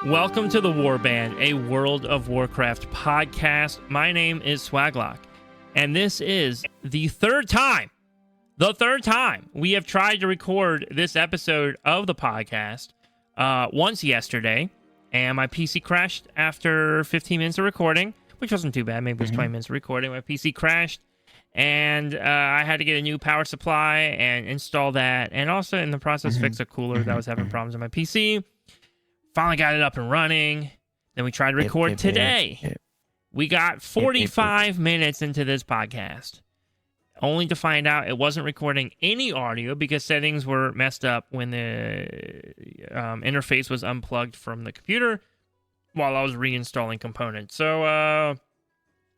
Welcome to the Warband, a World of Warcraft podcast. My name is Swaglock, and this is the third time we have tried to record this episode of the podcast. Once yesterday, and my PC crashed after 15 minutes of recording, which wasn't too bad. Maybe it was 20 minutes of recording. My PC crashed, and I had to get a new power supply and install that, and also in the process fix a cooler that was having problems on my PC. Finally got it up and running. Then we tried to record today. We got 45 minutes into this podcast, only to find out it wasn't recording any audio because settings were messed up when the interface was unplugged from the computer while I was reinstalling components. So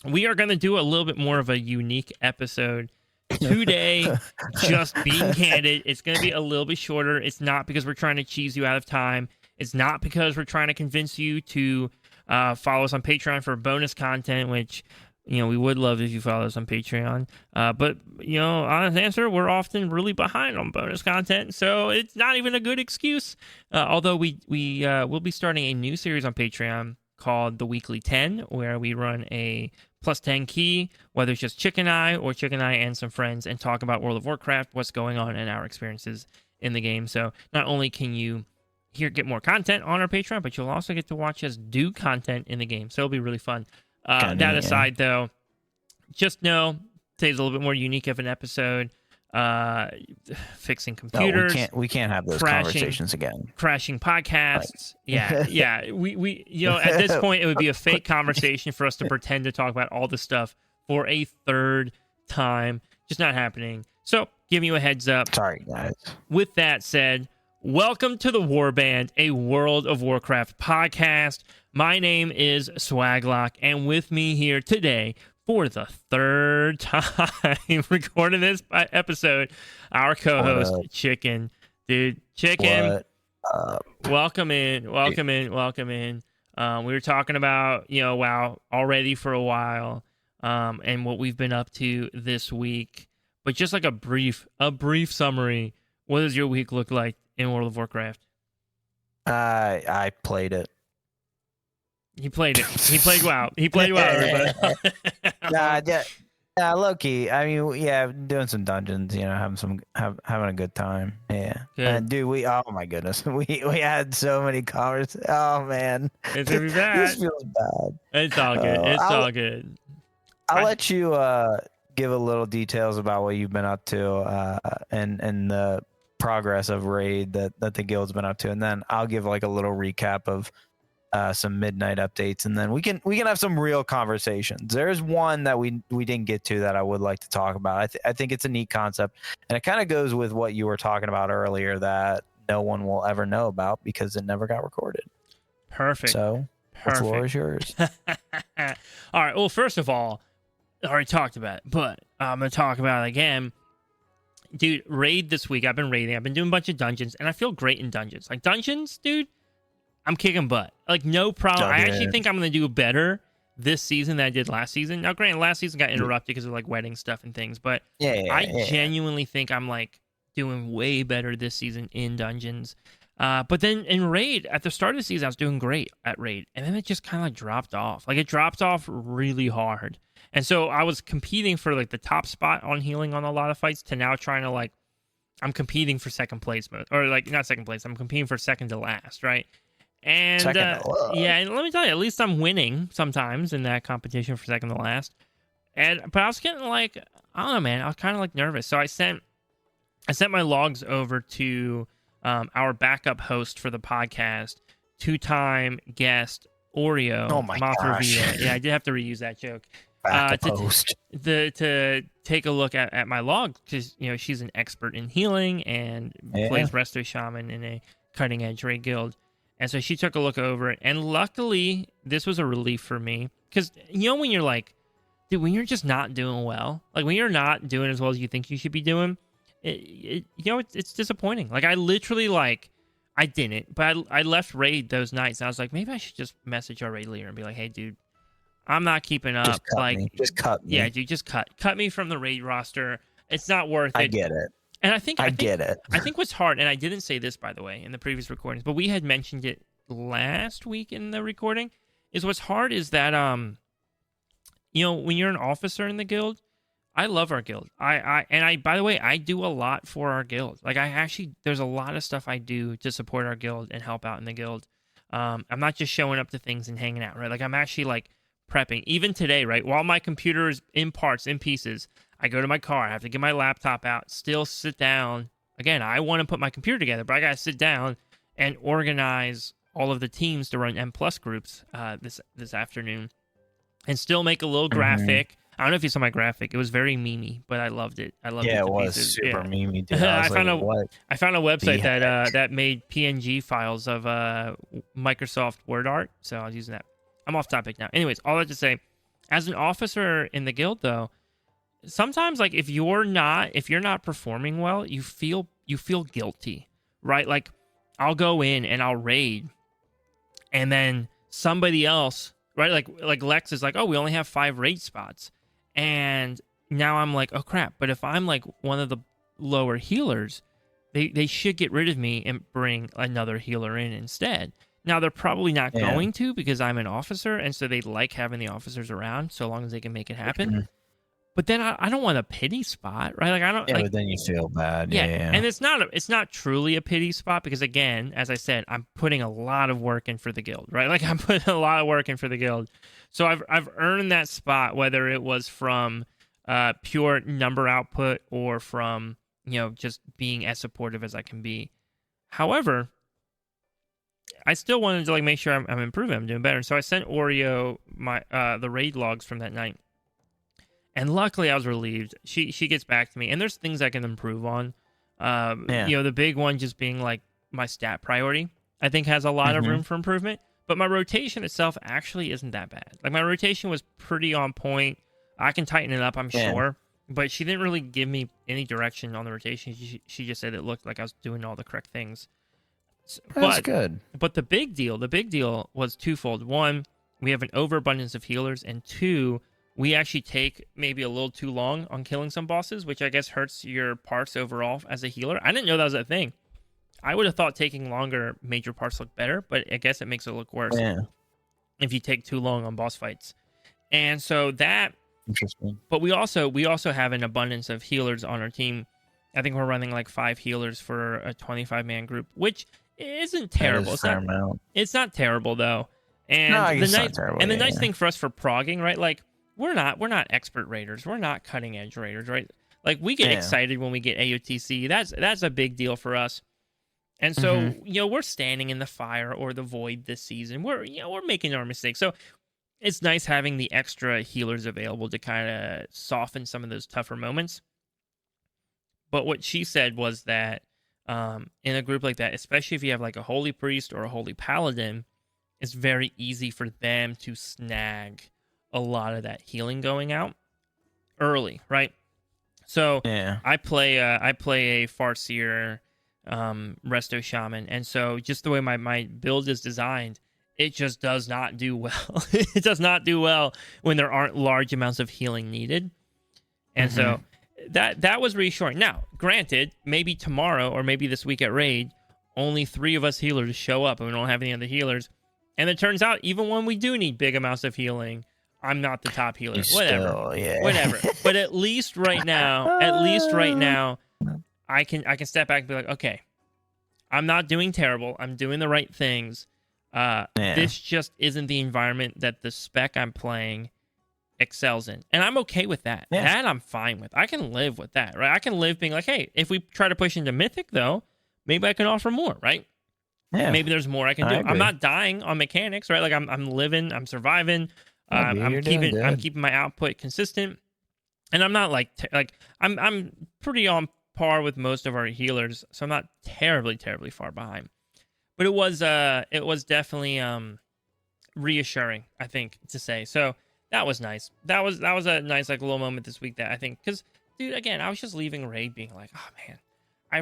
we are going to do a little bit more of a unique episode today. Just being candid, it's going to be a little bit shorter. It's not because we're trying to cheese you out of time. It's not because we're trying to convince you to follow us on Patreon for bonus content, which, you know, we would love if you follow us on Patreon. But, you know, honest answer, we're often really behind on bonus content, so it's not even a good excuse. Although we will be starting a new series on Patreon called The Weekly 10, where we run a plus 10 key, whether it's just Chick and I or Chick and I and some friends, and talk about World of Warcraft, what's going on, and our experiences in the game. So not only can you get more content on our Patreon, but you'll also get to watch us do content in the game. So it'll be really fun. That aside, though, just know today's a little bit more unique of an episode. Fixing computers. No, we can't have those conversations again. Crashing podcasts. Right. Yeah. We you know, at this point, it would be a fake conversation for us to pretend to talk about all this stuff for a third time. Just not happening. So, giving you a heads up. Sorry, guys. With that said, welcome to the Warband, a World of Warcraft podcast. My name is Swaglock, and with me here today for the third time recording this episode, our co-host, Chicken. Dude, Chicken, welcome in. We were talking about, WoW already for a while, and what we've been up to this week. But just like a brief summary, what does your week look like in World of Warcraft? I played it. He played it. He played WoW. He played WoW, everybody. Low-key. I mean, doing some dungeons, having a good time. Yeah. Dude, oh my goodness. We had so many conversations. Oh man. It's gonna be bad. This feels bad. It's all good. All good. I'll let you give a little details about what you've been up to and the progress of raid that the guild's been up to, and then I'll give like a little recap of some midnight updates, and then we can have some real conversations. There's one that we didn't get to that I would like to talk about. I think it's a neat concept, and it kind of goes with what you were talking about earlier that no one will ever know about because it never got recorded. Perfect. So the floor is yours. All right. Well, first of all, I already talked about it, but I'm gonna talk about it again. Dude, raid this week. I've been raiding. I've been doing a bunch of dungeons, and I feel great in dungeons. Like, dungeons, dude, I'm kicking butt. Like, no problem. I actually think I'm going to do better this season than I did last season. Now, granted, last season got interrupted because of, like, wedding stuff and things, but I genuinely think I'm, like, doing way better this season in dungeons. But then in raid, at the start of the season, I was doing great at raid, and then it just kind of, like, dropped off. Like, it dropped off really hard. And so I was competing for, like, the top spot on healing on a lot of fights to now trying to, like, I'm competing for second place. Or, like, not second place. I'm competing for second to last, right? And, and let me tell you, at least I'm winning sometimes in that competition for second to last. But I was getting, like, I don't know, man. I was kind of, like, nervous. So I sent my logs over to our backup host for the podcast, two-time guest, Oreo. Oh, my gosh. Yeah, I did have to reuse that joke. To take a look at my log, because she's an expert in healing and plays Resto Shaman in a cutting edge raid guild, and so she took a look over it, and luckily this was a relief for me, because when you're like, dude, when you're just not doing well, like when you're not doing as well as you think you should be doing, it's disappointing. Like I literally I didn't, but I left raid those nights, and I was like, maybe I should just message our raid leader and be like, hey dude, I'm not keeping up. Just cut me. Yeah, dude, just cut me from the raid roster. It's not worth it. I get it. And I think get it. I think what's hard, and I didn't say this by the way in the previous recordings, but we had mentioned it last week in the recording, is what's hard is that when you're an officer in the guild, I love our guild. I by the way, I do a lot for our guild. Like there's a lot of stuff I do to support our guild and help out in the guild. I'm not just showing up to things and hanging out, right? Like I'm actually like prepping. Even today, right? While my computer is in parts, in pieces, I go to my car. I have to get my laptop out, still sit down. Again, I want to put my computer together, but I got to sit down and organize all of the teams to run M+ groups this afternoon and still make a little graphic. I don't know if you saw my graphic. It was very memey, but I loved it. I loved it. Yeah, to it was pieces. super memey, dude. I found a website the that made PNG files of Microsoft Word art, so I was using that. I'm off topic now. Anyways, all that to say, as an officer in the guild, though, sometimes like if you're not performing well, you feel guilty, right? Like I'll go in and I'll raid, and then somebody else, right? Like Lex is like, oh, we only have 5 raid spots. And now I'm like, oh crap. But if I'm like one of the lower healers, they should get rid of me and bring another healer in instead. Now they're probably not going to, because I'm an officer, and so they like having the officers around so long as they can make it happen. Mm-hmm. But then I don't want a pity spot, right? Like I don't. Yeah, but then you feel bad. Yeah. And it's not truly a pity spot, because again, as I said, I'm putting a lot of work in for the guild, right? Like I'm putting a lot of work in for the guild, so I've earned that spot, whether it was from pure number output or from just being as supportive as I can be. However, I still wanted to like make sure I'm improving, I'm doing better. So I sent Oreo my the raid logs from that night. And luckily, I was relieved. She gets back to me, and there's things I can improve on. The big one just being like my stat priority, I think has a lot of room for improvement. But my rotation itself actually isn't that bad. Like my rotation was pretty on point. I can tighten it up, I'm sure. But she didn't really give me any direction on the rotation. She just said it looked like I was doing all the correct things. That's good. But the big deal was twofold. One, we have an overabundance of healers, and two, we actually take maybe a little too long on killing some bosses, which I guess hurts your parts overall as a healer. I didn't know that was a thing. I would have thought taking longer made your parts look better, but I guess it makes it look worse if you take too long on boss fights. And so that... Interesting. But we also have an abundance of healers on our team. I think we're running like 5 healers for a 25-man group, which isn't terrible. It's not terrible, though. And the nice thing for us for progging, right? Like, we're not expert raiders. We're not cutting edge raiders, right? Like we get excited when we get AOTC. That's a big deal for us. And so, we're standing in the fire or the void this season. We're making our mistakes. So it's nice having the extra healers available to kind of soften some of those tougher moments. But what she said was that in a group like that, especially if you have like a holy priest or a holy paladin, it's very easy for them to snag a lot of that healing going out early, right? So I play a Farseer Resto Shaman, and so just the way my build is designed, it just does not do well. It does not do well when there aren't large amounts of healing needed. And so that was reassuring. Now, granted, maybe tomorrow or maybe this week at Raid, only 3 of us healers show up and we don't have any other healers. And it turns out even when we do need big amounts of healing, I'm not the top healer. Whatever. But at least right now, I can step back and be like, okay, I'm not doing terrible. I'm doing the right things. This just isn't the environment that the spec I'm playing excels in. And I'm okay with that. That I'm fine with. I can live with that, right? I can live being like, hey, if we try to push into Mythic, though, maybe I can offer more, right? Yeah. Maybe there's more I can do. I'm not dying on mechanics, right? Like I'm living, I'm surviving. I'm keeping my output consistent, and I'm not like I'm pretty on par with most of our healers, so I'm not terribly far behind. But it was definitely reassuring, I think, to say. So that was nice. That was a nice like little moment this week that I think, because dude, again, I was just leaving Raid being like, oh man, I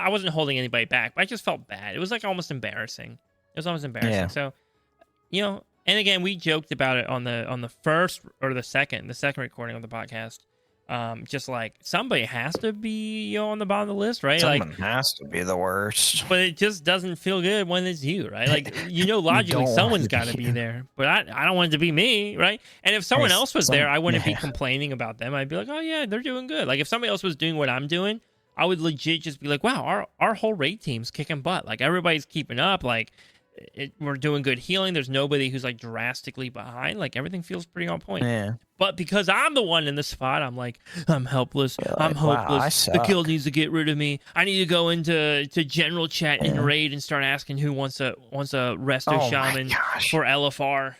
wasn't holding anybody back, but I just felt bad. It was like almost embarrassing. It was almost embarrassing. Yeah. So, and again, we joked about it on the first or the second recording of the podcast. Just like somebody has to be on the bottom of the list, right? Someone Like, has to be the worst. but it just doesn't feel good when it's you, right? Like, logically don't want someone's it to got to be be you. there, but I don't want it to be me, right? And if someone else was there, I wouldn't be complaining about them. I'd be like, oh yeah, they're doing good. Like if somebody else was doing what I'm doing, I would legit just be like, wow, our whole raid team's kicking butt. Like everybody's keeping up. Like we're doing good healing. There's nobody who's like drastically behind. Like everything feels pretty on point. Yeah. But because I'm the one in the spot, I'm like, I'm helpless. You're I'm like, wow, I hopeless. The guild suck. needs to get rid of me. I need to go into general chat in raid and start asking who wants a resto shaman for LFR.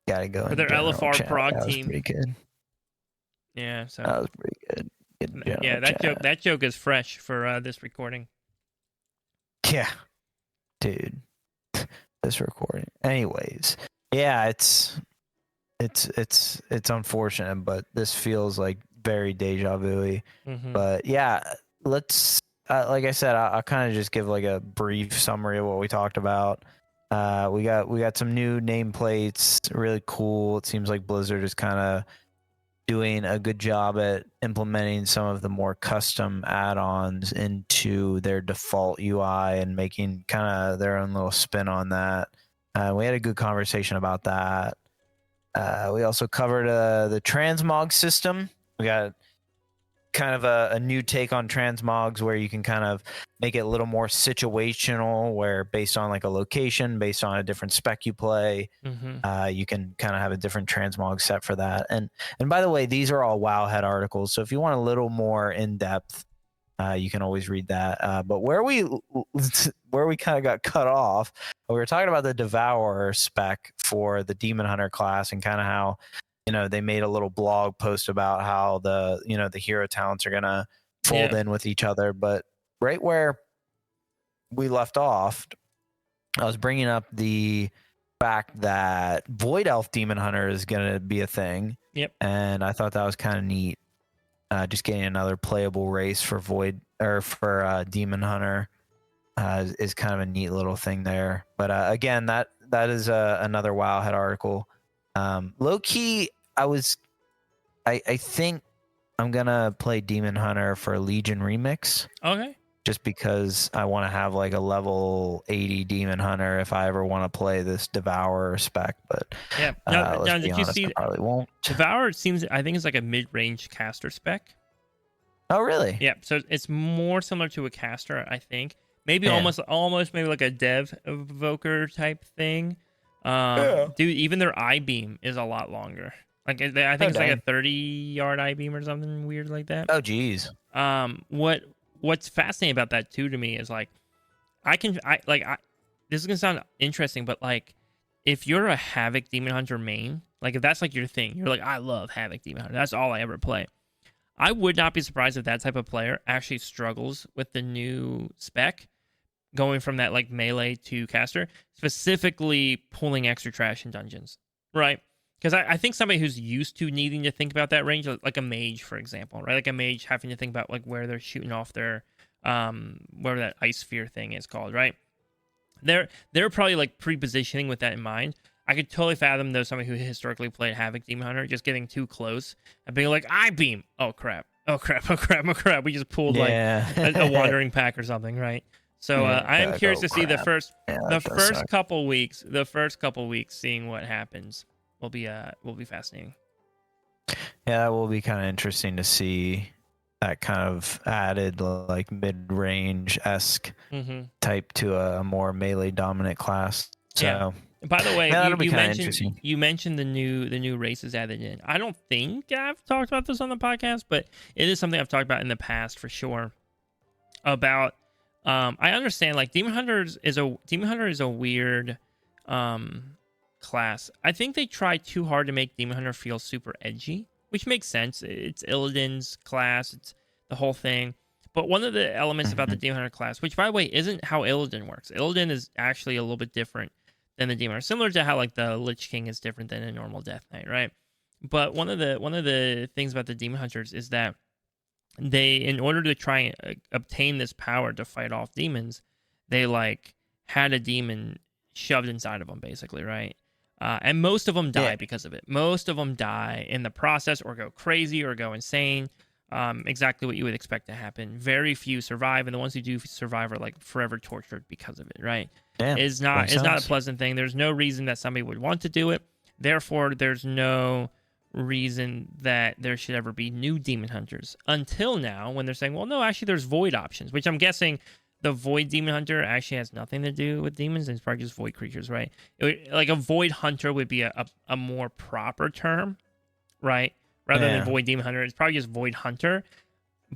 Gotta go For their LFR chat. prog That was team. pretty good. Yeah, so That was pretty good. yeah, that joke is fresh for this recording. Yeah, dude, this recording. Anyways, yeah, it's unfortunate, but this feels like very deja vu-y. Mm-hmm. But yeah, let's like I said, I'll kind of just give like a brief summary of what we talked about. We got some new nameplates, really cool. It seems like Blizzard is kind of doing a good job at implementing some of the more custom add-ons into their default UI and making kind of their own little spin on that. We had a good conversation about that. We also covered the transmog system. We got kind of a new take on transmogs where you can kind of make it a little more situational, where based on like a location, based on a different spec you play, you can kind of have a different transmog set for that. And by the way, these are all Wowhead articles, so if you want a little more in depth, you can always read that. But where we kind of got cut off, we were talking about the Devourer spec for the Demon Hunter class and kind of how they made a little blog post about how the hero talents are gonna fold in with each other. But right where we left off, I was bringing up the fact that Void Elf Demon Hunter is gonna be a thing. Yep. And I thought that was kind of neat. Just getting another playable race for Demon Hunter is kind of a neat little thing there. But again, that is another Wowhead article. Low key, I think I'm gonna play Demon Hunter for Legion Remix. Okay. Just because I want to have like a level 80 Demon Hunter if I ever want to play this Devourer spec. But yeah, now did you see? I probably won't. Devourer I think it's like a mid-range caster spec. Oh really? Yeah, so it's more similar to a caster, I think. Maybe almost maybe like a dev evoker type thing. Dude, even their I-beam is a lot longer. Like I think it's like a 30-yard I-beam or something weird like that. Oh geez. What's fascinating about that too to me is like this is gonna sound interesting, but like if you're a Havoc Demon Hunter main, like if that's like your thing, you're like, I love Havoc Demon Hunter, that's all I ever play. I would not be surprised if that type of player actually struggles with the new spec, going from that like melee to caster, specifically pulling extra trash in dungeons, right? Because I think somebody who's used to needing to think about that range, like a mage, for example, right? Like a mage having to think about like where they're shooting off their, whatever that ice sphere thing is called, right? They're probably like pre-positioning with that in mind. I could totally fathom though somebody who historically played Havoc Demon Hunter just getting too close and being like, I beam. Oh crap. We just pulled like a wandering pack or something, right? So I am curious to see the first couple weeks seeing what happens. Will be fascinating. Yeah, that will be kind of interesting to see that kind of added like mid-range-esque type to a more melee dominant class. So yeah. By the way, you mentioned the new races added in. I don't think I've talked about this on the podcast, but it is something I've talked about in the past for sure. About I understand like Demon Hunter is a weird class. I think they try too hard to make Demon Hunter feel super edgy, which makes sense. It's Illidan's class, it's the whole thing. But one of the elements about the Demon Hunter class, which by the way isn't how Illidan works. Illidan is actually a little bit different than the Demon Hunter, similar to how like the Lich King is different than a normal Death Knight, right? But one of the things about the Demon Hunters is that they, in order to try and obtain this power to fight off demons, they like had a demon shoved inside of them, basically, right? And most of them die because of it. Most of them die in the process or go crazy or go insane. Exactly what you would expect to happen. Very few survive, and the ones who do survive are like forever tortured because of it, right? It's not a pleasant thing. There's no reason that somebody would want to do it. Therefore, there's no reason that there should ever be new demon hunters until now, when they're saying, well, no, actually there's void options, which I'm guessing the void demon hunter actually has nothing to do with demons. It's probably just void creatures, right? Like a void hunter would be a more proper term, right? Rather than void demon hunter, it's probably just void hunter,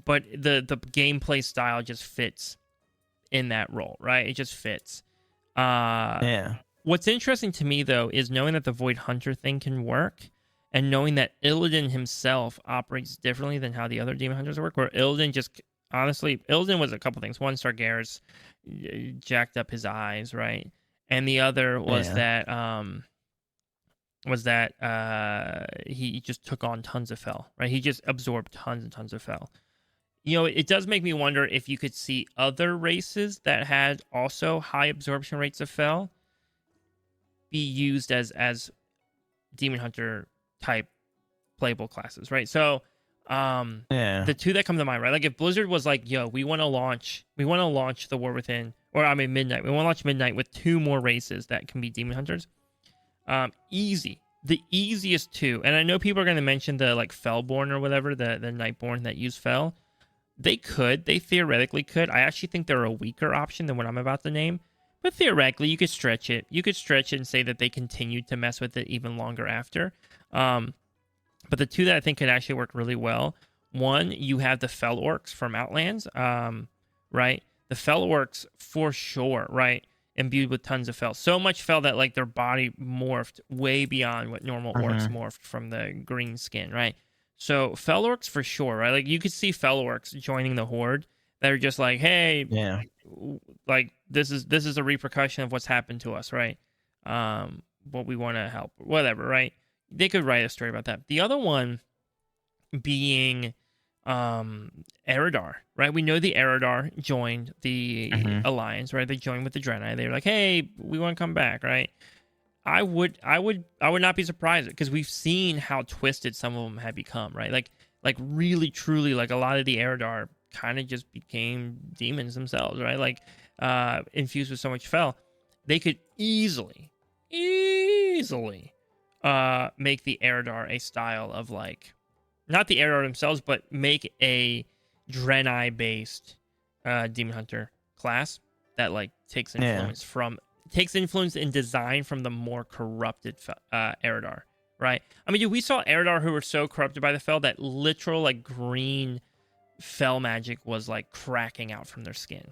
but the gameplay style just fits in that role, right? It just fits. What's interesting to me, though, is knowing that the void hunter thing can work, and knowing that Illidan himself operates differently than how the other demon hunters work, where Illidan Illidan was a couple things. One, Sargeras jacked up his eyes, right? And the other was that he just took on tons of fel, right? He just absorbed tons and tons of fel. You know, it does make me wonder if you could see other races that had also high absorption rates of fel be used as demon hunter type playable classes, right? So the two that come to mind, right? Like if Blizzard was like, yo, we want to launch the War Within, or Midnight. We want to launch Midnight with 2 more races that can be demon hunters. Easy. The easiest 2, and I know people are going to mention the like Felborn or whatever, the Nightborn that use fel. They theoretically could. I actually think they're a weaker option than what I'm about to name. But theoretically, you could stretch it. You could stretch it and say that they continued to mess with it even longer after. But the 2 that I think could actually work really well, one, you have the fel orcs from Outlands, right? The fel orcs, for sure, right? Imbued with tons of fel. So much fel that like their body morphed way beyond what normal orcs morphed from the green skin, right? So fel orcs for sure, right? Like you could see fel orcs joining the horde that are just like, hey, like this is a repercussion of what's happened to us, right? But we want to help, whatever, right? They could write a story about that. The other one being Eridar, right? We know the Eridar joined the Alliance, right? They joined with the Draenei. They were like, hey, we want to come back, right? I would not be surprised, because we've seen how twisted some of them have become, right? Like really, truly, like a lot of the Eridar kind of just became demons themselves, right? Like infused with so much fel. They could easily make the Eridar a style of like, not the Eridar themselves, but make a Draenei-based demon hunter class that like takes influence in design from the more corrupted Eridar, right? I mean, dude, we saw Eridar who were so corrupted by the fel that literal like green fel magic was like cracking out from their skin.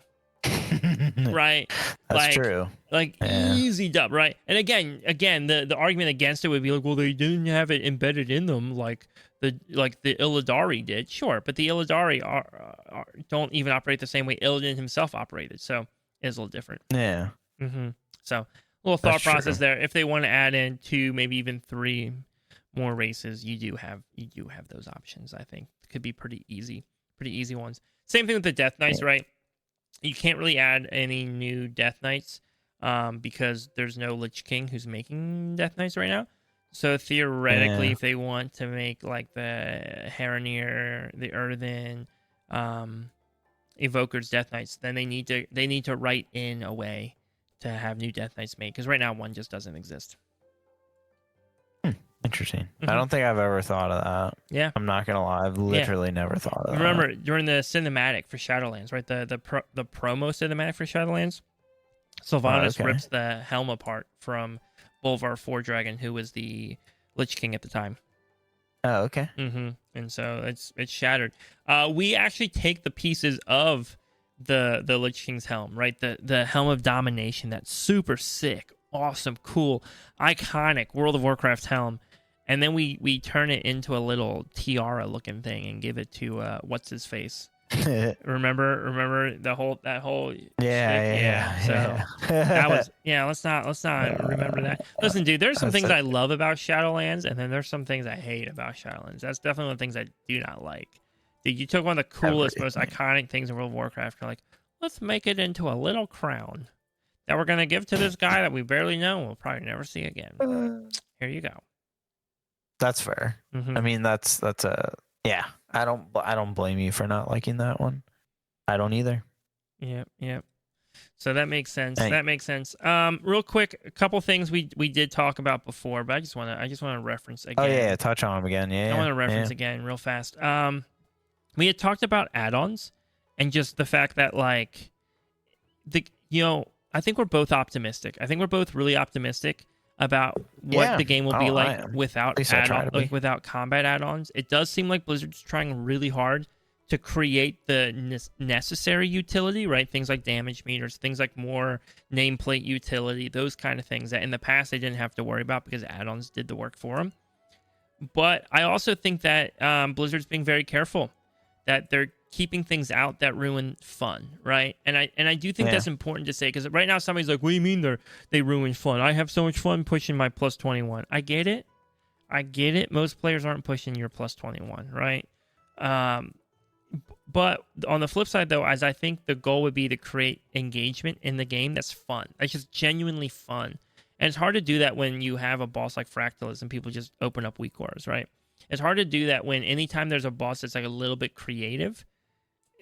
Right? That's true. Like easy dub, right? And again, the argument against it would be like, well, they didn't have it embedded in them like the Illidari did. Sure, but the Illidari don't even operate the same way Illidan himself operated, so it's a little different. Yeah. So a little thought process there. If they want to add in 2, maybe even 3 more races, you do have those options. I think could be pretty easy ones. Same thing with the Death Knights, right? You can't really add any new Death Knights because there's no Lich King who's making Death Knights right now. So theoretically, if they want to make like the Haranir, the Earthen, Evokers Death Knights, then they need to write in a way to have new Death Knights made, because right now one just doesn't exist. Interesting. I don't think I've ever thought of that. Yeah. I'm not gonna lie. I've literally never thought of that. Remember during the cinematic for Shadowlands, right? The promo cinematic for Shadowlands, Sylvanas rips the helm apart from Bolvar Fordragon, who was the Lich King at the time. Oh, okay. And so it's shattered. We actually take the pieces of the Lich King's helm, right? The Helm of Domination, that super sick, awesome, cool, iconic World of Warcraft helm. And then we turn it into a little tiara looking thing and give it to what's his face. remember that whole yeah. That was let's not remember that. Listen, dude, there's some things I love about Shadowlands, and then there's some things I hate about Shadowlands. That's definitely one of the things I do not like. Dude, you took one of the coolest, most iconic things in World of Warcraft, and like, let's make it into a little crown that we're going to give to this guy that we barely know and we'll probably never see again. Here you go. That's fair. Mm-hmm. I mean, that's a yeah. I don't blame you for not liking that one. I don't either. Yep. So that makes sense. Hey. That makes sense. Real quick, a couple things we did talk about before, but I just want to reference again. Oh yeah, touch on them again. Yeah. I want to reference again real fast. We had talked about add-ons and just the fact that like I think we're both optimistic. I think we're both really optimistic about what the game will be like without without combat add-ons. It does seem like Blizzard's trying really hard to create the necessary utility, right? Things like damage meters, things like more nameplate utility, those kind of things that in the past they didn't have to worry about because add-ons did the work for them. But I also think that Blizzard's being very careful, that they're keeping things out that ruin fun, right? And I do think that's important to say, because right now somebody's like, what do you mean they ruin fun? I have so much fun pushing my plus 21. I get it. Most players aren't pushing your plus 21, right? But on the flip side, though, as I think the goal would be to create engagement in the game that's fun. That's just genuinely fun. And it's hard to do that when you have a boss like Fractalus and people just open up weak auras, right? It's hard to do that when anytime there's a boss that's like a little bit creative,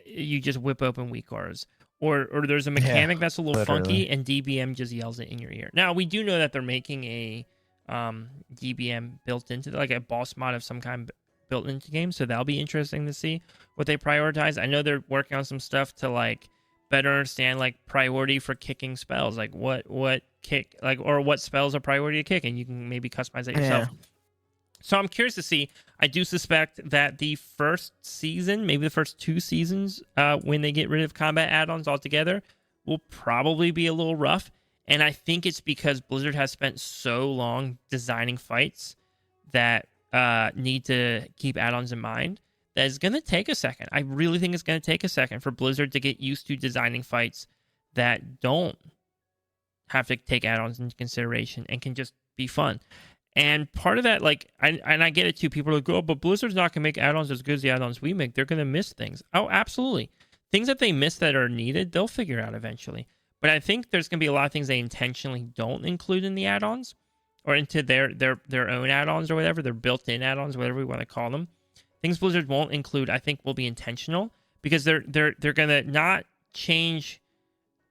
you just whip open weak auras. Or there's a mechanic that's a little funky and DBM just yells it in your ear. Now, we do know that they're making a DBM built into like a boss mod of some kind built into the game, so that'll be interesting to see what they prioritize. I know they're working on some stuff to like better understand like priority for kicking spells, like what kick like or what spells are priority to kick, and you can maybe customize that yourself. So I'm curious to see. I do suspect that the first season, maybe the first 2 seasons, when they get rid of combat add-ons altogether, will probably be a little rough. And I think it's because Blizzard has spent so long designing fights that need to keep add-ons in mind, that it's going to take a second. I really think it's going to take a second for Blizzard to get used to designing fights that don't have to take add-ons into consideration and can just be fun. And part of that, like, I get it too. People are like, oh, but Blizzard's not going to make add-ons as good as the add-ons we make. They're going to miss things. Oh, absolutely. Things that they miss that are needed, they'll figure out eventually. But I think there's going to be a lot of things they intentionally don't include in the add-ons or into their own add-ons or whatever, their built-in add-ons, whatever we want to call them. Things Blizzard won't include, I think, will be intentional because they're going to not change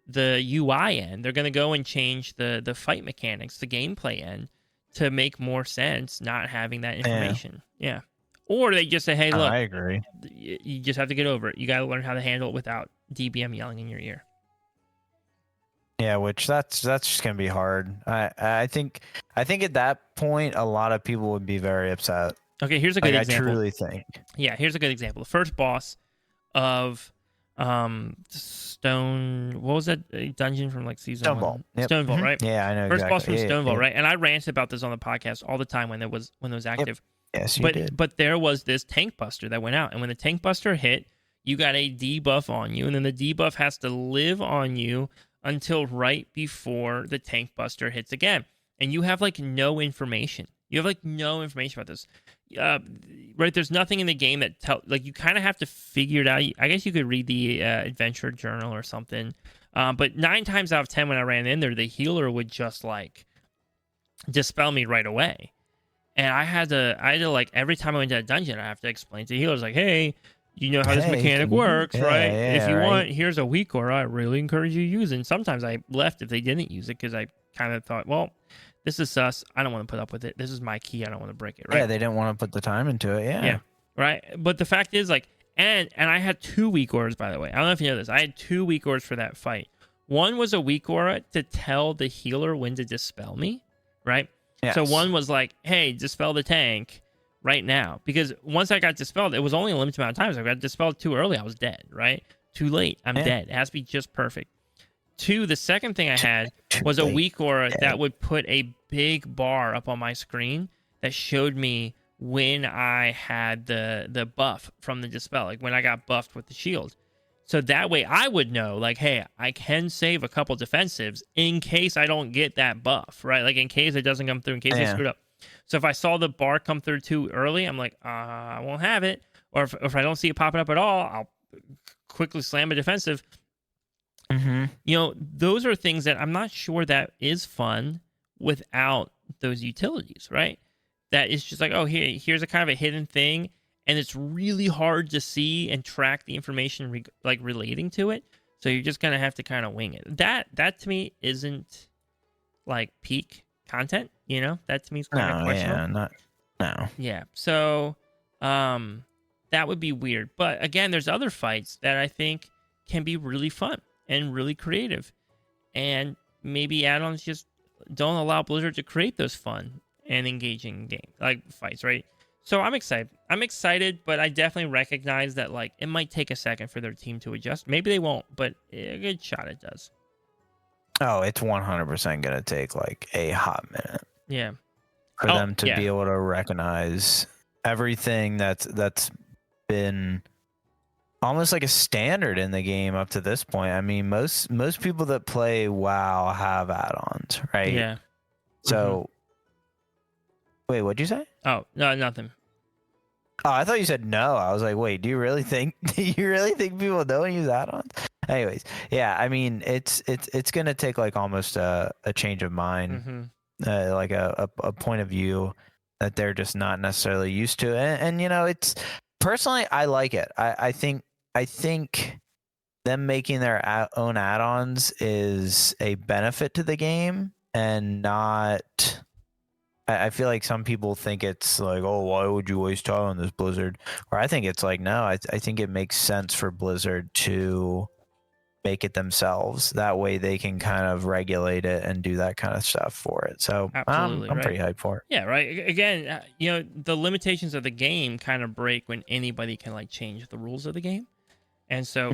the UI end. They're going to go and change the fight mechanics, the gameplay end, to make more sense not having that information. Yeah. Or they just say, hey, look, I agree. You just have to get over it. You got to learn how to handle it without DBM yelling in your ear. Yeah, which that's just gonna be hard. I think at that point a lot of people would be very upset. Okay, here's a good example. I truly think. Yeah, here's a good example. The first boss of Stone, what was that dungeon from like season Stone 1? Vault. Yep. Stone Vault, right? Yeah, I know. First boss from Yeah, Stone Vault, right? And I ranted about this on the podcast all the time when it was active. Yep. Yes, you did. But there was this tank buster that went out, and when the tank buster hit, you got a debuff on you, and then the debuff has to live on you until right before the tank buster hits again. And you have like no information. You have like no information about this. Right? There's nothing in the game that you kind of have to figure it out. I guess you could read the adventure journal or something. But 9 times out of 10 when I ran in there, the healer would just like dispel me right away. And I had to like every time I went to a dungeon, I have to explain to the healers like, hey, you know how this mechanic works, right? If you want, here's a weak aura. I really encourage you to use it. And sometimes I left if they didn't use it because I kind of thought, well, this is sus. I don't want to put up with it. This is my key. I don't want to break it, right? Yeah, they didn't want to put the time into it. Yeah. Right. But the fact is, like, and I had 2 weak auras, by the way. I don't know if you know this. I had 2 weak auras for that fight. One was a weak aura to tell the healer when to dispel me, right? Yes. So one was like, hey, dispel the tank right now. Because once I got dispelled, it was only a limited amount of times. I got dispelled too early, I was dead, right? Too late, I'm dead. It has to be just perfect. 2, the second thing I had was a weak aura that would put a big bar up on my screen that showed me when I had the buff from the dispel, like when I got buffed with the shield. So that way I would know, like, hey, I can save a couple defensives in case I don't get that buff, right? Like in case it doesn't come through, in case I screwed up. So if I saw the bar come through too early, I'm like, I won't have it. Or if I don't see it popping up at all, I'll quickly slam a defensive Those are things that I'm not sure that is fun without those utilities, right? That is just like, oh, here's a kind of a hidden thing, and it's really hard to see and track the information relating to it. So you're just gonna have to kind of wing it. That to me isn't like peak content, That to me is kind of questionable. No. Yeah. So, that would be weird. But again, there's other fights that I think can be really fun and really creative, and maybe add-ons just don't allow Blizzard to create those fun and engaging fights, right? So I'm excited, but I definitely recognize that it might take a second for their team to adjust. Maybe they won't, but a good shot it does. Oh, it's 100% gonna take a hot minute. Yeah. For them to be able to recognize everything that's been almost like a standard in the game up to this point. I mean, most people that play WoW have add-ons, right? Yeah. So, wait, what'd you say? Oh, no, nothing. Oh, I thought you said no. I was like, wait, do you really think people don't use add-ons? Anyways, yeah, I mean, it's gonna take almost a change of mind, a point of view that they're just not necessarily used to, and it's personally, I like it. I think them making their own add-ons is a benefit to the game, and not. I feel like some people think it's like, oh, why would you waste time on this, Blizzard? Or I think it's like, no, I think it makes sense for Blizzard to make it themselves. That way they can kind of regulate it and do that kind of stuff for it. So I'm pretty hyped for it. Yeah, right. Again, the limitations of the game kind of break when anybody can change the rules of the game. And so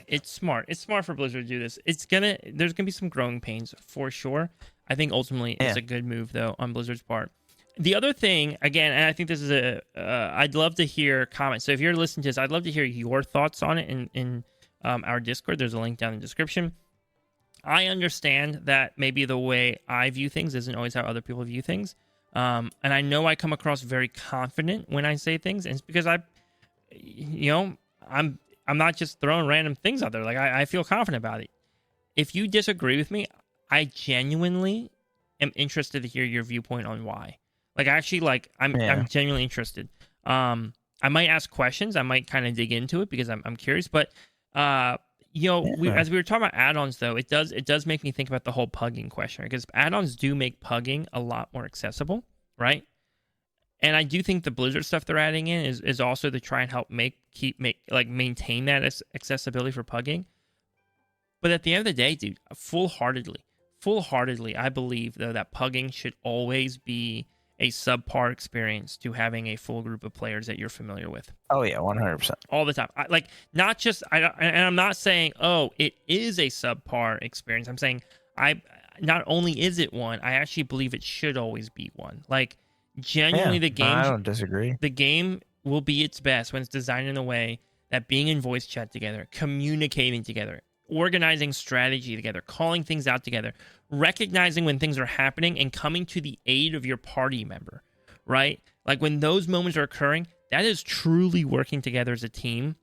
it's smart. It's smart for Blizzard to do this. There's gonna be some growing pains for sure. I think ultimately it's a good move though on Blizzard's part. The other thing, again, and I think this is I'd love to hear comments. So if you're listening to this, I'd love to hear your thoughts on it in our Discord. There's a link down in the description. I understand that maybe the way I view things isn't always how other people view things. And I know I come across very confident when I say things, and it's because I'm not just throwing random things out there. I feel confident about it. If you disagree with me, I genuinely am interested to hear your viewpoint on why. I'm genuinely interested. I might ask questions. I might kind of dig into it because I'm curious. But as we were talking about add-ons, though, it does make me think about the whole pugging question, because add-ons do make pugging a lot more accessible, right? And I do think the Blizzard stuff they're adding in is also to try and help maintain that accessibility for pugging. But at the end of the day, dude, full-heartedly, I believe though that pugging should always be a subpar experience to having a full group of players that you're familiar with. Oh yeah, 100%. All the time. I'm not saying, oh, it is a subpar experience. I'm saying not only is it one, I actually believe it should always be one. Genuinely, the game. I don't disagree. The game will be its best when it's designed in a way that being in voice chat together, communicating together, organizing strategy together, calling things out together, recognizing when things are happening, and coming to the aid of your party member, right? When those moments are occurring, that is truly working together as a team.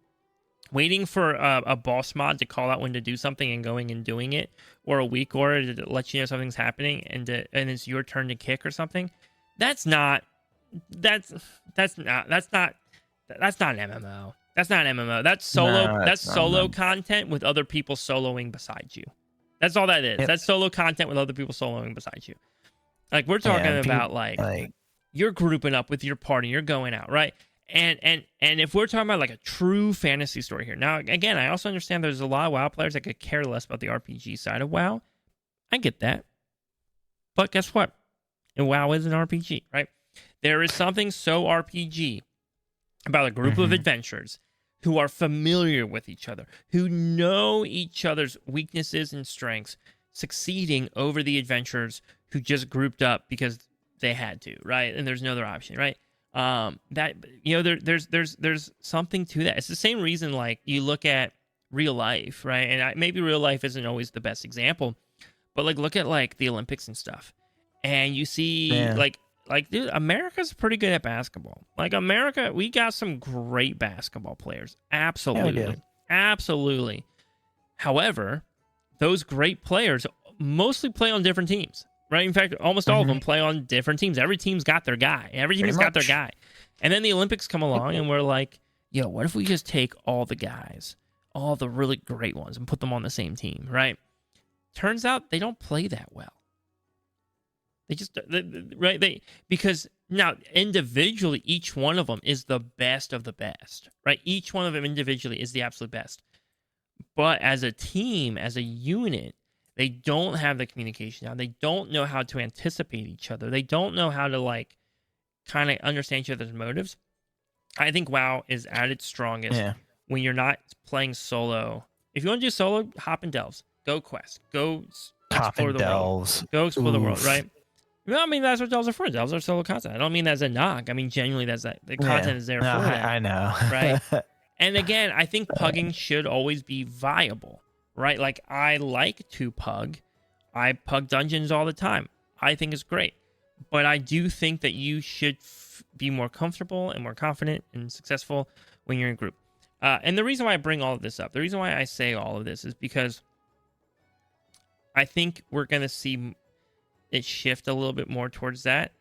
Waiting for a boss mod to call out when to do something and going and doing it, or a weak order to let you know something's happening and it's your turn to kick or something. That's not an MMO. That's not an MMO. That's solo. That's solo content with other people soloing beside you. That's all that is. Yep. That's solo content with other people soloing beside you. We're talking about you're grouping up with your party. You're going out, right? And if we're talking about a true fantasy story here. Now, again, I also understand there's a lot of WoW players that could care less about the RPG side of WoW. I get that. But guess what? And WoW is an RPG, right? There is something so RPG about a group of adventurers who are familiar with each other, who know each other's weaknesses and strengths, succeeding over the adventurers who just grouped up because they had to, right? And there's no other option, right? There's something to that. It's the same reason you look at real life, right? And maybe real life isn't always the best example, but look at the Olympics and stuff. And you see, dude, America's pretty good at basketball. America, we got some great basketball players. Absolutely. Yeah, absolutely. However, those great players mostly play on different teams, right? In fact, almost all of them play on different teams. Every team's got their guy. Every team's got their guy. And then the Olympics come along, and we're like, yo, what if we just take all the guys, all the really great ones, and put them on the same team, right? Turns out they don't play that well. They just, right? Because now individually, each one of them is the best of the best, right? Each one of them individually is the absolute best. But as a team, as a unit, they don't have the communication now. They don't know how to anticipate each other. They don't know how to like kind of understand each other's motives. I think WoW is at its strongest when you're not playing solo. If you want to do solo, hop in delves, go quest, go explore the world, go explore the world, right? Well, I mean, that's what delves are for. Delves are solo content. I don't mean that as a knock. I mean, genuinely, that's that. The content is there for that. I know. Right? And again, I think pugging should always be viable, right? Like, I like to pug. I pug dungeons all the time. I think it's great. But I do think that you should be more comfortable and more confident and successful when you're in group. And the reason why I bring all of this up, the reason why I say all of this is because I think we're going to see it shift a little bit more towards that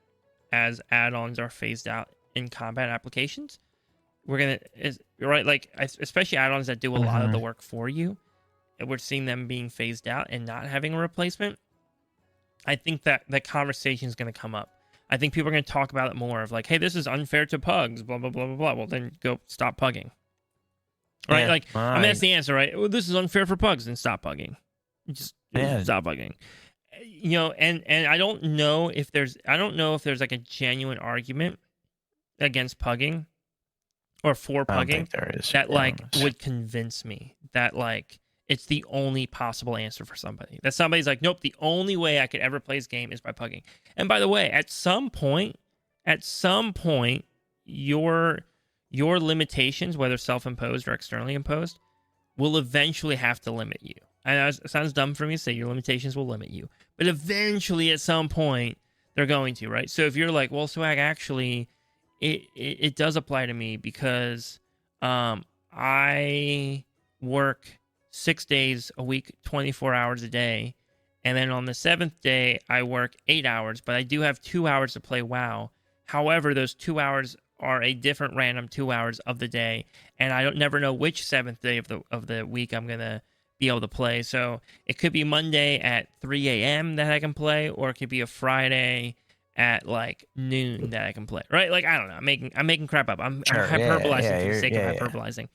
as add-ons are phased out in combat applications. We're going to, right, like, especially add-ons that do a lot of the work for you. We're seeing them being phased out and not having a replacement. I think that the conversation is going to come up. I think people are going to talk about it more of like, hey, this is unfair to pugs, blah, blah, blah, blah, blah. Well, then go stop pugging. Right? Like, I mean, that's the answer, right? Well, this is unfair for pugs, then stop pugging. Just stop pugging. You know, and I don't know if there's like a genuine argument against pugging or for pugging that like would convince me that like it's the only possible answer for somebody. That somebody's like, nope, the only way I could ever play this game is by pugging. And by the way, at some point, your limitations, whether self-imposed or externally imposed, will eventually have to limit you. I know it sounds dumb for me to say your limitations will limit you, but eventually at some point they're going to, right? So if you're like, well, Swag, actually, it does apply to me because I work 6 days a week, 24 hours a day, and then on the 7th day I work 8 hours, but I do have 2 hours to play WoW. However, those 2 hours are a different random 2 hours of the day, and I never know which 7th day of the week I'm gonna be able to play. So it could be Monday at 3 a.m. that I can play, or it could be a Friday at like noon that I can play. Right? Like, I don't know. I'm making crap up. I'm hyperbolizing for the sake of hyperbolizing.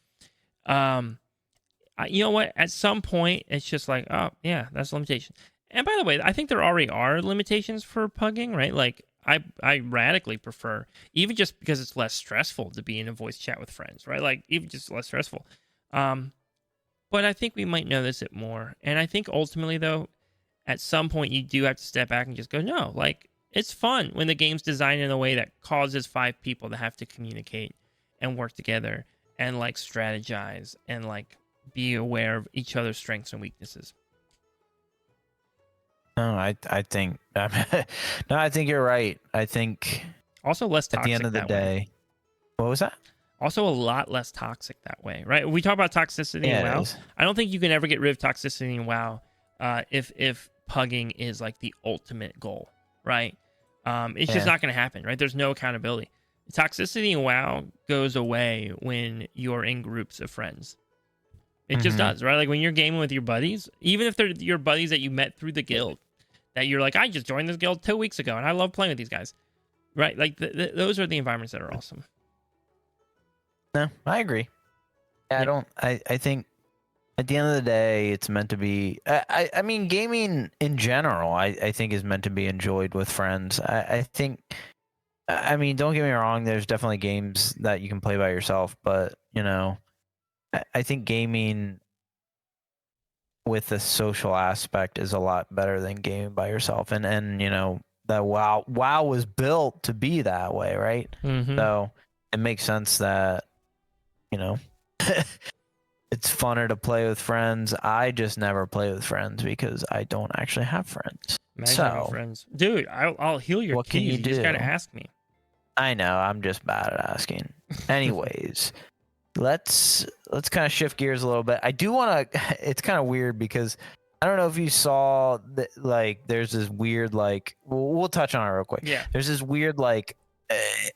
You know what? At some point, it's just like, oh yeah, that's a limitation. And by the way, I think there already are limitations for pugging, right? Like, I radically prefer, even just because it's less stressful to be in a voice chat with friends, right? Like, even just less stressful. But I think we might notice it more. And I think ultimately, though, at some point you do have to step back and just go, no, like, it's fun when the game's designed in a way that causes 5 people to have to communicate and work together and like strategize and like be aware of each other's strengths and weaknesses. No, I think no, I think you're right. I think also less toxic at the end of the day. What was that? Also a lot less toxic that way, right? We talk about toxicity in WoW. I don't think you can ever get rid of toxicity in WoW if pugging is like the ultimate goal, right? It's just not going to happen, right? There's no accountability. Toxicity in WoW goes away when you're in groups of friends. It just does, right? Like when you're gaming with your buddies, even if they're your buddies that you met through the guild, that you're like, I just joined this guild 2 weeks ago and I love playing with these guys, right? Like those are the environments that are awesome. No, I agree. I think at the end of the day, it's meant to be. I mean, gaming in general, I think is meant to be enjoyed with friends. I think. I mean, don't get me wrong. There's definitely games that you can play by yourself, but you know, I think gaming with the social aspect is a lot better than gaming by yourself. And you know that WoW was built to be that way, right? So it makes sense that, you know, it's funner to play with friends. I just never play with friends because I don't actually have friends. Imagine having friends. Dude, I'll heal your what keys. Can you do? Just gotta ask me. I know, I'm just bad at asking. Anyways, let's kind of shift gears a little bit. I do want to. It's kind of weird because I don't know if you saw that, like, there's this weird, like, we'll touch on it real quick. Yeah. There's this weird, like, Is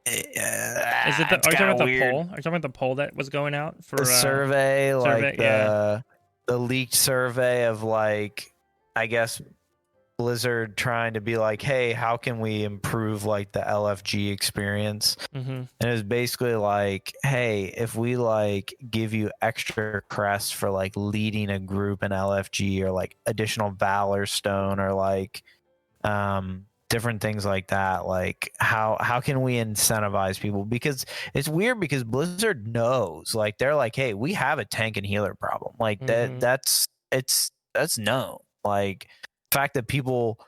it the? Are you talking about the poll? Are you talking about the poll that was going out for the survey, like yeah. the leaked survey of, like, I guess Blizzard trying to be like, hey, how can we improve like the LFG experience? Mm-hmm. And it was basically like, hey, if we like give you extra crests for like leading a group in LFG, or like additional Valor Stone, or like different things like that, like how can we incentivize people? Because it's weird, because Blizzard knows, like, they're like, hey, we have a tank and healer problem, like that's known. Like, the fact that people,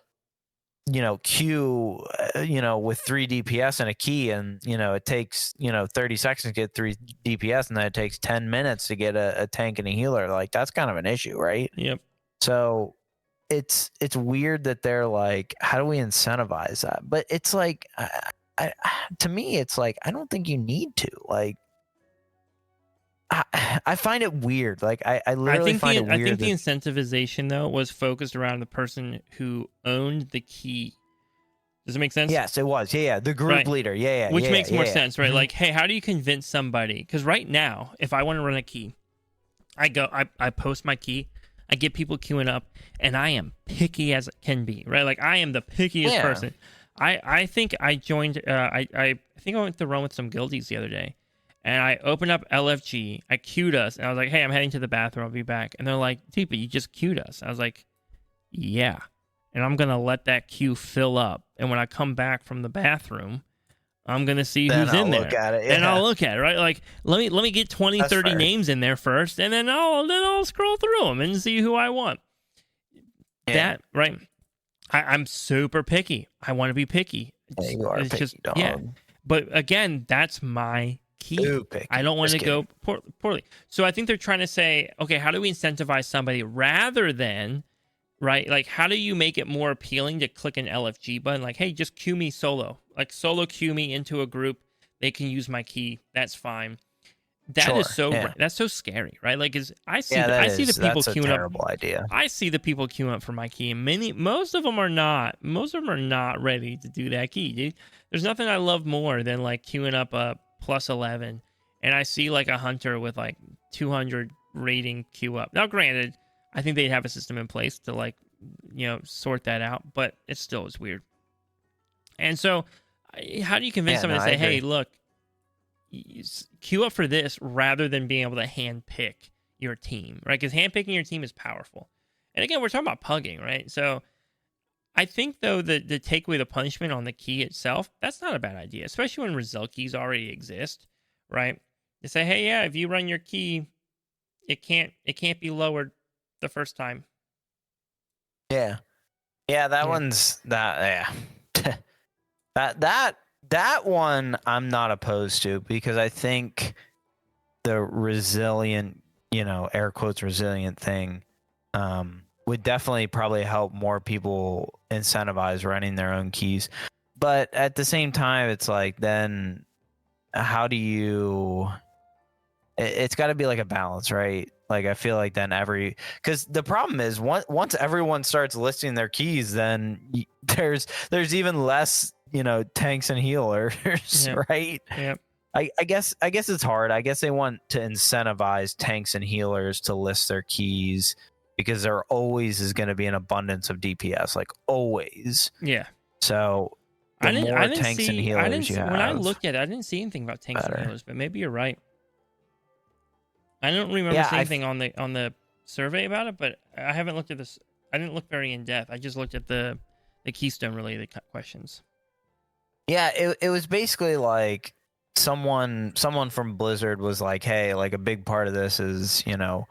you know, queue, you know, with 3 DPS and a key, and, you know, it takes, you know, 30 seconds to get 3 DPS, and then it takes 10 minutes to get a tank and a healer, like, that's kind of an issue, right? Yep. So it's weird that they're like, how do we incentivize that? But it's like, to me, it's like, I don't think you need to. Like, I find it weird. Like, I literally find it weird. I think the incentivization, though, was focused around the person who owned the key. Does it make sense? Yes, it was. Yeah. The group leader. Yeah. Which makes more sense, right? Mm-hmm. Like, hey, how do you convince somebody? Because right now, if I want to run a key, I post my key, I get people queuing up, and I am picky as it can be, right? Like, I am the pickiest person. I think I joined, I think I went to run with some guildies the other day. And I opened up LFG, I queued us, and I was like, hey, I'm heading to the bathroom, I'll be back. And they're like, dude, but you just queued us. I was like, yeah. And I'm going to let that queue fill up. And when I come back from the bathroom, I'm going to see who's in there. And I'll look at it, right? Like, let me get 20, That's 30 fair. Names in there first, and then I'll scroll through them and see who I want. Yeah. That, right? I'm super picky. I want to be picky. Yeah, you are picky, dog. Yeah. But again, that's my key. I don't want to go poorly. So I think they're trying to say, okay, how do we incentivize somebody rather than, right? Like, how do you make it more appealing to click an LFG button? Like, hey, just queue me solo. Like, solo queue me into a group. They can use my key. That's fine. That's so scary, right? Like, I see the people queuing up. Terrible idea. I see the people queuing up for my key, and most of them are not. Most of them are not ready to do that key, dude. There's nothing I love more than like queuing up a +11, and I see like a hunter with like 200 rating queue up. Now, granted, I think they have a system in place to, like, you know, sort that out, but it still is weird. And so, how do you convince someone to say, hey, look, queue up for this, rather than being able to handpick your team, right? Because handpicking your team is powerful. And again, we're talking about pugging, right? So I think, though, that to take away the punishment on the key itself, that's not a bad idea, especially when result keys already exist, right? To say, hey, yeah, if you run your key, it can't be lowered the first time. Yeah. One's that. Yeah. that one I'm not opposed to, because I think the resilient, you know, air quotes resilient thing, would definitely probably help more people incentivize running their own keys. But at the same time, it's like, then how do you, it's got to be like a balance, right? Like, I feel like then because the problem is, once everyone starts listing their keys, then there's even less, you know, tanks and healers, right? Yep. I guess it's hard. I guess they want to incentivize tanks and healers to list their keys, because there always is going to be an abundance of DPS, like always. Yeah. So the more tanks and healers you have. When I looked at it, I didn't see anything about tanks and healers, but maybe you're right. I don't remember seeing anything on the survey about it, but I haven't looked at this. I didn't look very in depth. I just looked at the Keystone related questions. Yeah, it was basically like someone from Blizzard was like, hey, like, a big part of this is, you know,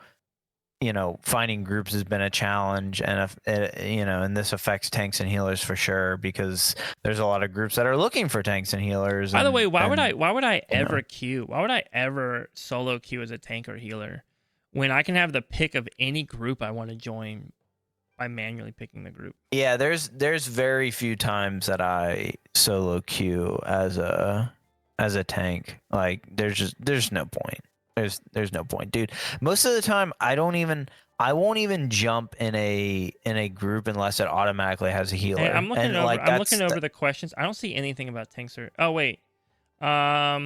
finding groups has been a challenge, and and this affects tanks and healers for sure, because there's a lot of groups that are looking for tanks and healers. By the way, why would I ever queue? Why would I ever solo queue as a tank or healer when I can have the pick of any group I want to join by manually picking the group? Yeah, there's very few times that I solo queue as a tank. Like, there's no point. There's no point, dude. Most of the time, I don't even I won't even jump in a group unless it automatically has a healer. Hey, I'm looking and over. like I'm looking over the questions. I don't see anything about tanks or. Oh wait. Yeah.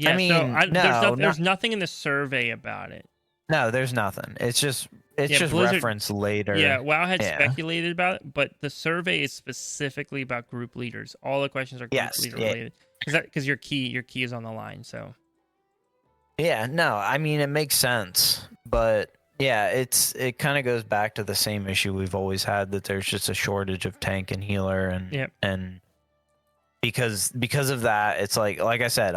I mean, there's nothing in the survey about it. No, there's nothing. It's just Blizzard, referenced later. Yeah, WoW had speculated about it, but the survey is specifically about group leaders. All the questions are group leader related. Because your key is on the line. So. Yeah, no, I mean it makes sense, but yeah, it kind of goes back to the same issue we've always had, that there's just a shortage of tank and healer, and because of that, it's like I said,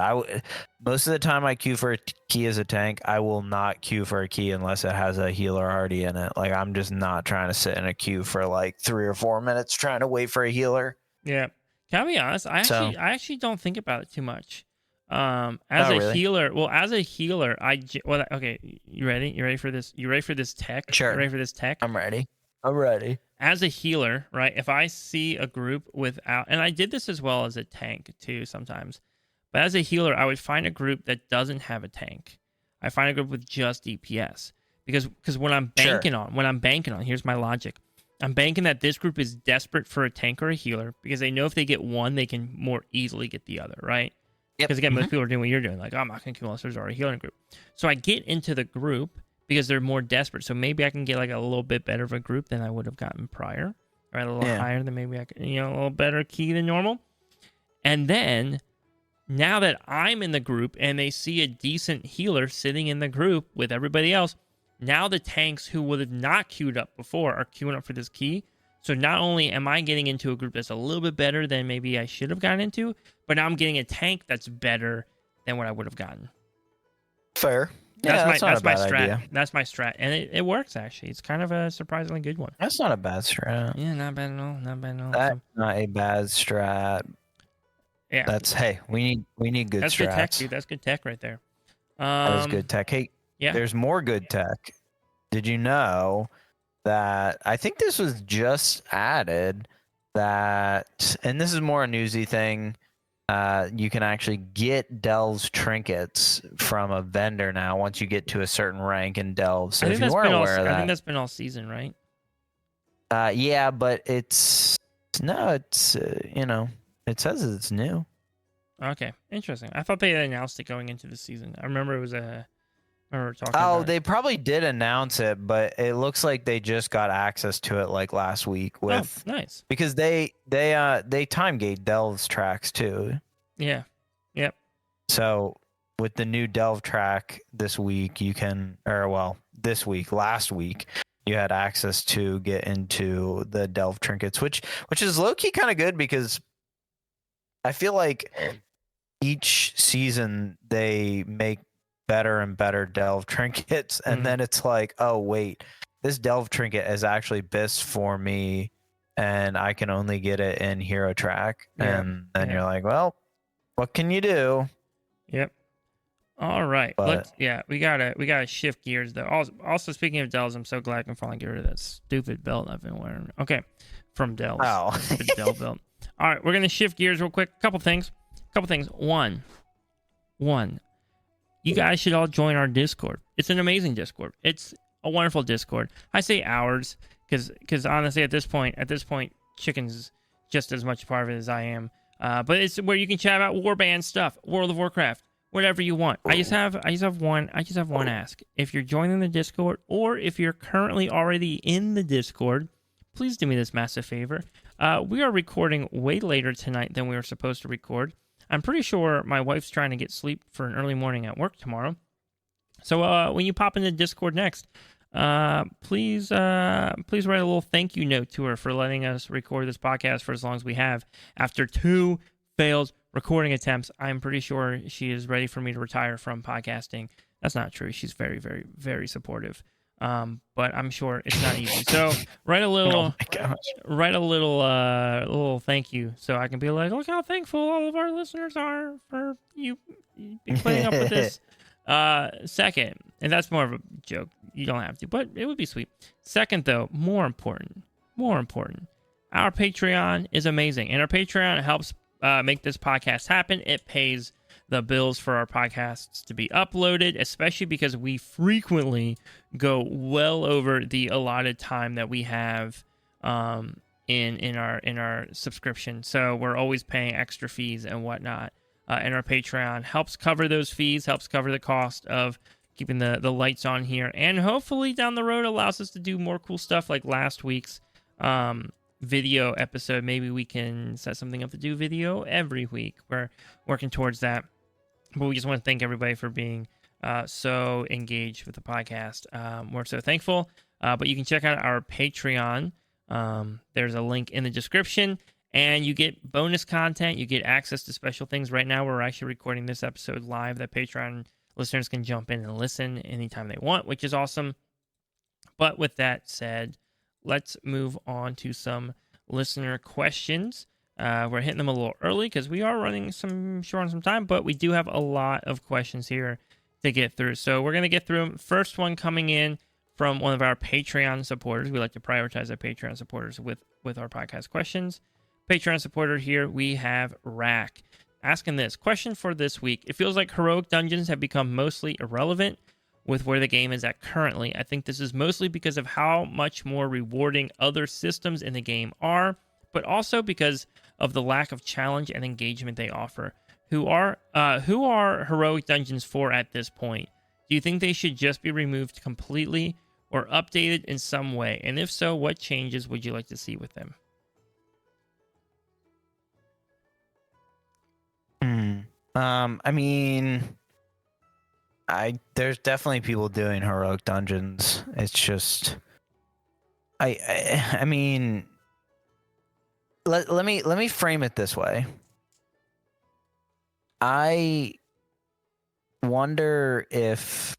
most of the time I queue for a key as a tank. I will not queue for a key unless it has a healer already in it. Like, I'm just not trying to sit in a queue for like 3 or 4 minutes trying to wait for a healer. Yeah, can I be honest? I actually don't think about it too much. As a healer, okay, you ready for this? You ready for this tech? Sure. You ready for this tech? I'm ready. As a healer, right? If I see a group without, and I did this as well as a tank too sometimes, but as a healer, I would find a group that doesn't have a tank. I find a group with just DPS, because when I'm banking on, here's my logic. I'm banking that this group is desperate for a tank or a healer, because they know if they get one, they can more easily get the other, right? Because again, most people are doing what you're doing. Like, oh, I'm not going to queue unless there's already a healing group. So I get into the group because they're more desperate. So maybe I can get like a little bit better of a group than I would have gotten prior. Or a little higher than maybe I could, a little better key than normal. And then, now that I'm in the group and they see a decent healer sitting in the group with everybody else, now the tanks who would have not queued up before are queuing up for this key. So not only am I getting into a group that's a little bit better than maybe I should have gotten into, but now I'm getting a tank that's better than what I would have gotten. Fair. That's not my a bad strat. idea. That's my strat. And it works, actually. It's kind of a surprisingly good one. That's not a bad strat. Yeah, not bad at all. That's not a bad strat. Yeah. We need good strats. That's good tech, dude. That's good tech right there. That is good tech. Hey, there's more good tech. Did you know that I think this was just added, that, and this is more a newsy thing, you can actually get Delve's trinkets from a vendor now once you get to a certain rank in Delve. So if you weren't aware of that, I think that's been all season, right? Yeah, but it says it's new. Okay, interesting. I thought they had announced it going into the season. I remember it was talking about they probably did announce it, but it looks like they just got access to it like last week nice. Because they time gate Delve's tracks too. Yeah. Yep. So with the new Delve track this week, last week, you had access to get into the Delve trinkets, which is low key kind of good, because I feel like each season they make better and better Delve trinkets, and then it's like, oh wait, this Delve trinket is actually BIS for me, and I can only get it in hero track. And then you're like, well, what can you do? Yep. All right. We gotta shift gears though. Also, speaking of Delves, I'm so glad I can finally get rid of that stupid belt I've been wearing. Okay, from Delves. Oh, stupid Delve belt. All right, we're gonna shift gears real quick. Couple things. One. You guys should all join our Discord. It's an amazing Discord. It's a wonderful Discord. I say ours because honestly, at this point, Chicken's just as much a part of it as I am. But it's where you can chat about Warband stuff, World of Warcraft, whatever you want. I just have one ask. If you're joining the Discord, or if you're currently already in the Discord, please do me this massive favor. We are recording way later tonight than we were supposed to record. I'm pretty sure my wife's trying to get sleep for an early morning at work tomorrow. So when you pop into Discord next, please write a little thank you note to her for letting us record this podcast for as long as we have. After 2 failed recording attempts, I'm pretty sure she is ready for me to retire from podcasting. That's not true. She's very, very, very supportive. But I'm sure it's not easy. So write a little thank you, so I can be like, look how thankful all of our listeners are for you putting up with this. Second, and that's more of a joke. You don't have to, but it would be sweet. Second, though, more important, our Patreon is amazing, and our Patreon helps make this podcast happen. It pays the bills for our podcasts to be uploaded, especially because we frequently go well over the allotted time that we have in our subscription. So we're always paying extra fees and whatnot. And our Patreon helps cover those fees, helps cover the cost of keeping the lights on here, and hopefully down the road allows us to do more cool stuff like last week's video episode. Maybe we can set something up to do video every week. We're working towards that. But we just want to thank everybody for being so engaged with the podcast. We're so thankful. But you can check out our Patreon. There's a link in the description. And you get bonus content. You get access to special things. Right now, we're actually recording this episode live that Patreon listeners can jump in and listen anytime they want, which is awesome. But with that said, let's move on to some listener questions. We're hitting them a little early because we are running short on some time, but we do have a lot of questions here to get through. So we're going to get through them. First one coming in from one of our Patreon supporters. We like to prioritize our Patreon supporters with our podcast questions. Patreon supporter here, we have Rack. Asking this question for this week. It feels like heroic dungeons have become mostly irrelevant with where the game is at currently. I think this is mostly because of how much more rewarding other systems in the game are, but also because of the lack of challenge and engagement they offer. Who are heroic dungeons for at this point? Do you think they should just be removed completely or updated in some way? And if so, what changes would you like to see with them? I mean, there's definitely people doing heroic dungeons. It's just, I mean, let me frame it this way. I wonder if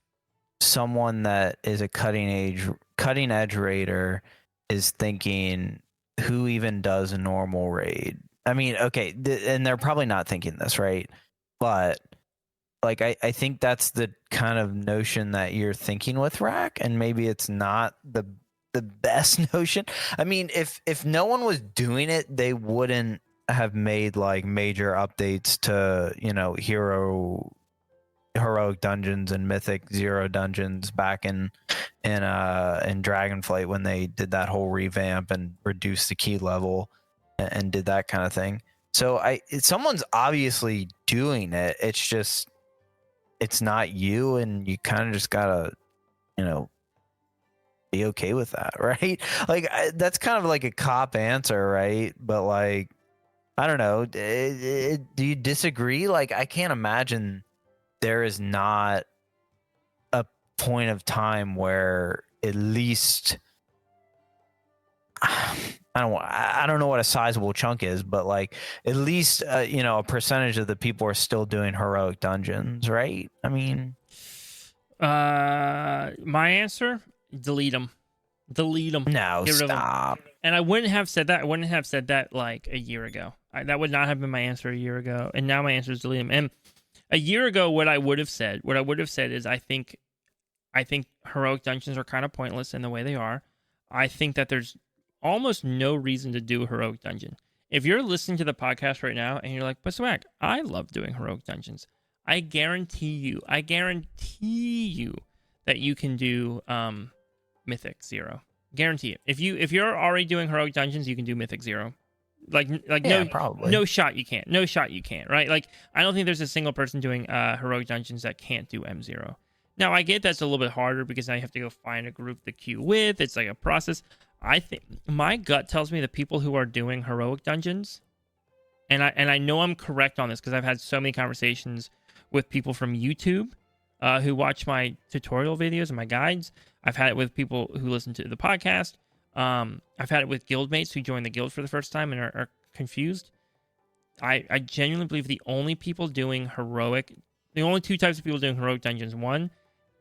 someone that is a cutting edge raider is thinking, who even does a normal raid? I mean, okay, and they're probably not thinking this, right? But like, I think that's the kind of notion that you're thinking with Rack, and maybe it's not the best notion. I mean, if no one was doing it, they wouldn't have made like major updates to, you know, heroic dungeons and mythic zero dungeons back in Dragonflight when they did that whole revamp and reduced the key level and did that kind of thing. So someone's obviously doing it. It's just, it's not you, and you kind of just gotta, you know, be okay with that, right? Like, that's kind of like a cop answer, right? But like, I don't know. Do you disagree? Like, I can't imagine there is not a point of time where at least, I don't know what a sizable chunk is, but like at least you know, a percentage of the people are still doing heroic dungeons, right? I mean, my answer: delete them. No, get rid stop. Of them. And I wouldn't have said that. I wouldn't have said that like a year ago. That would not have been my answer a year ago. And now my answer is delete them. And a year ago, what I would have said is I think heroic dungeons are kind of pointless in the way they are. I think that there's almost no reason to do a heroic dungeon. If you're listening to the podcast right now and you're like, but Swag, I love doing heroic dungeons. I guarantee you that you can do Mythic 0. Guarantee it. If you're already doing heroic dungeons, you can do Mythic 0. Like yeah, probably. No shot you can't. No shot you can't, right? Like, I don't think there's a single person doing heroic dungeons that can't do M0. Now, I get that's a little bit harder because now you have to go find a group to queue with. It's like a process. I think my gut tells me that people who are doing heroic dungeons, and I know I'm correct on this because I've had so many conversations with people from YouTube who watch my tutorial videos and my guides. I've had it with people who listen to the podcast. I've had it with guildmates who joined the guild for the first time and are confused. I genuinely believe the only two types of people doing heroic dungeons, one,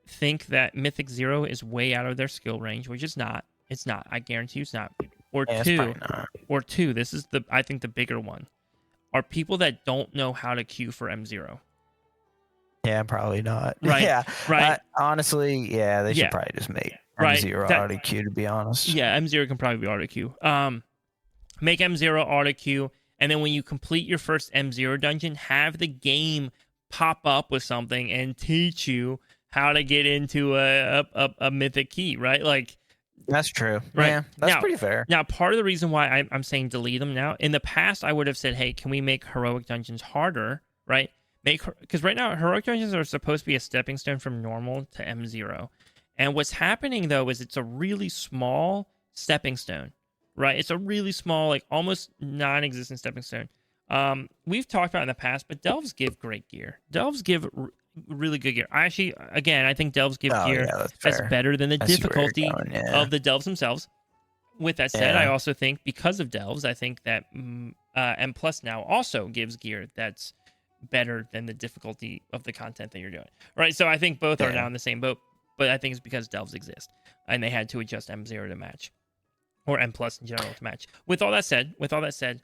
think that Mythic 0 is way out of their skill range, which is not. It's not. I guarantee you it's not. Or two, this is I think the bigger one, are people that don't know how to queue for M0. Yeah, probably not. Right. Yeah. Right. Honestly, yeah, they should probably just make M0 auto queue, to be honest. Yeah, M0 can probably be auto queue. Make M0 auto queue, and then when you complete your first M0 dungeon, have the game pop up with something and teach you how to get into a mythic key, right? Like, that's true. right. Yeah, that's Now, pretty fair. Now, part of the reason why I'm saying delete them now, in the past, I would have said, hey, can we make heroic dungeons harder, right? Because right now, heroic dungeons are supposed to be a stepping stone from normal to M0. And what's happening, though, is it's a really small stepping stone, right? It's a really small, like almost non-existent stepping stone. We've talked about it in the past, but delves give great gear. Delves give really good gear. I think delves give gear that's better than the difficulty of the delves themselves. With that said, I also think because of delves, I think that M Plus now also gives gear that's better than the difficulty of the content that you're doing. Right? So I think both are now in the same boat, but I think it's because delves exist and they had to adjust M0 to match, or M Plus in general to match. With all that said,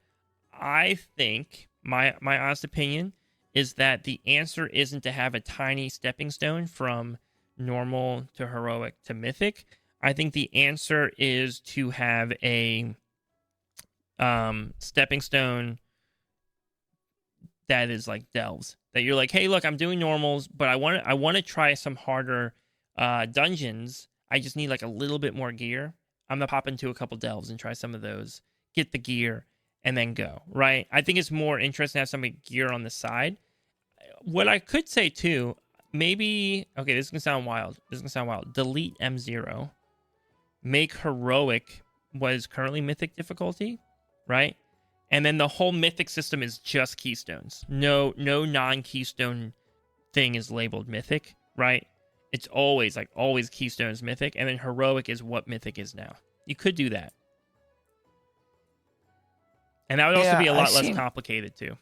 I think my honest opinion is that the answer isn't to have a tiny stepping stone from normal to heroic to mythic. I think the answer is to have a stepping stone that is like delves. That you're like, hey, look, I'm doing normals, but I want to try some harder dungeons. I just need like a little bit more gear. I'm gonna pop into a couple delves and try some of those, get the gear, and then go, right? I think it's more interesting to have some gear on the side. What I could say too, maybe, okay, this is gonna sound wild. Delete M0, make heroic what is currently mythic difficulty, right? And then the whole mythic system is just keystones. No non-keystone thing is labeled mythic, right? It's always keystones mythic, and then heroic is what mythic is now. You could do that. And that would also be a lot less complicated too.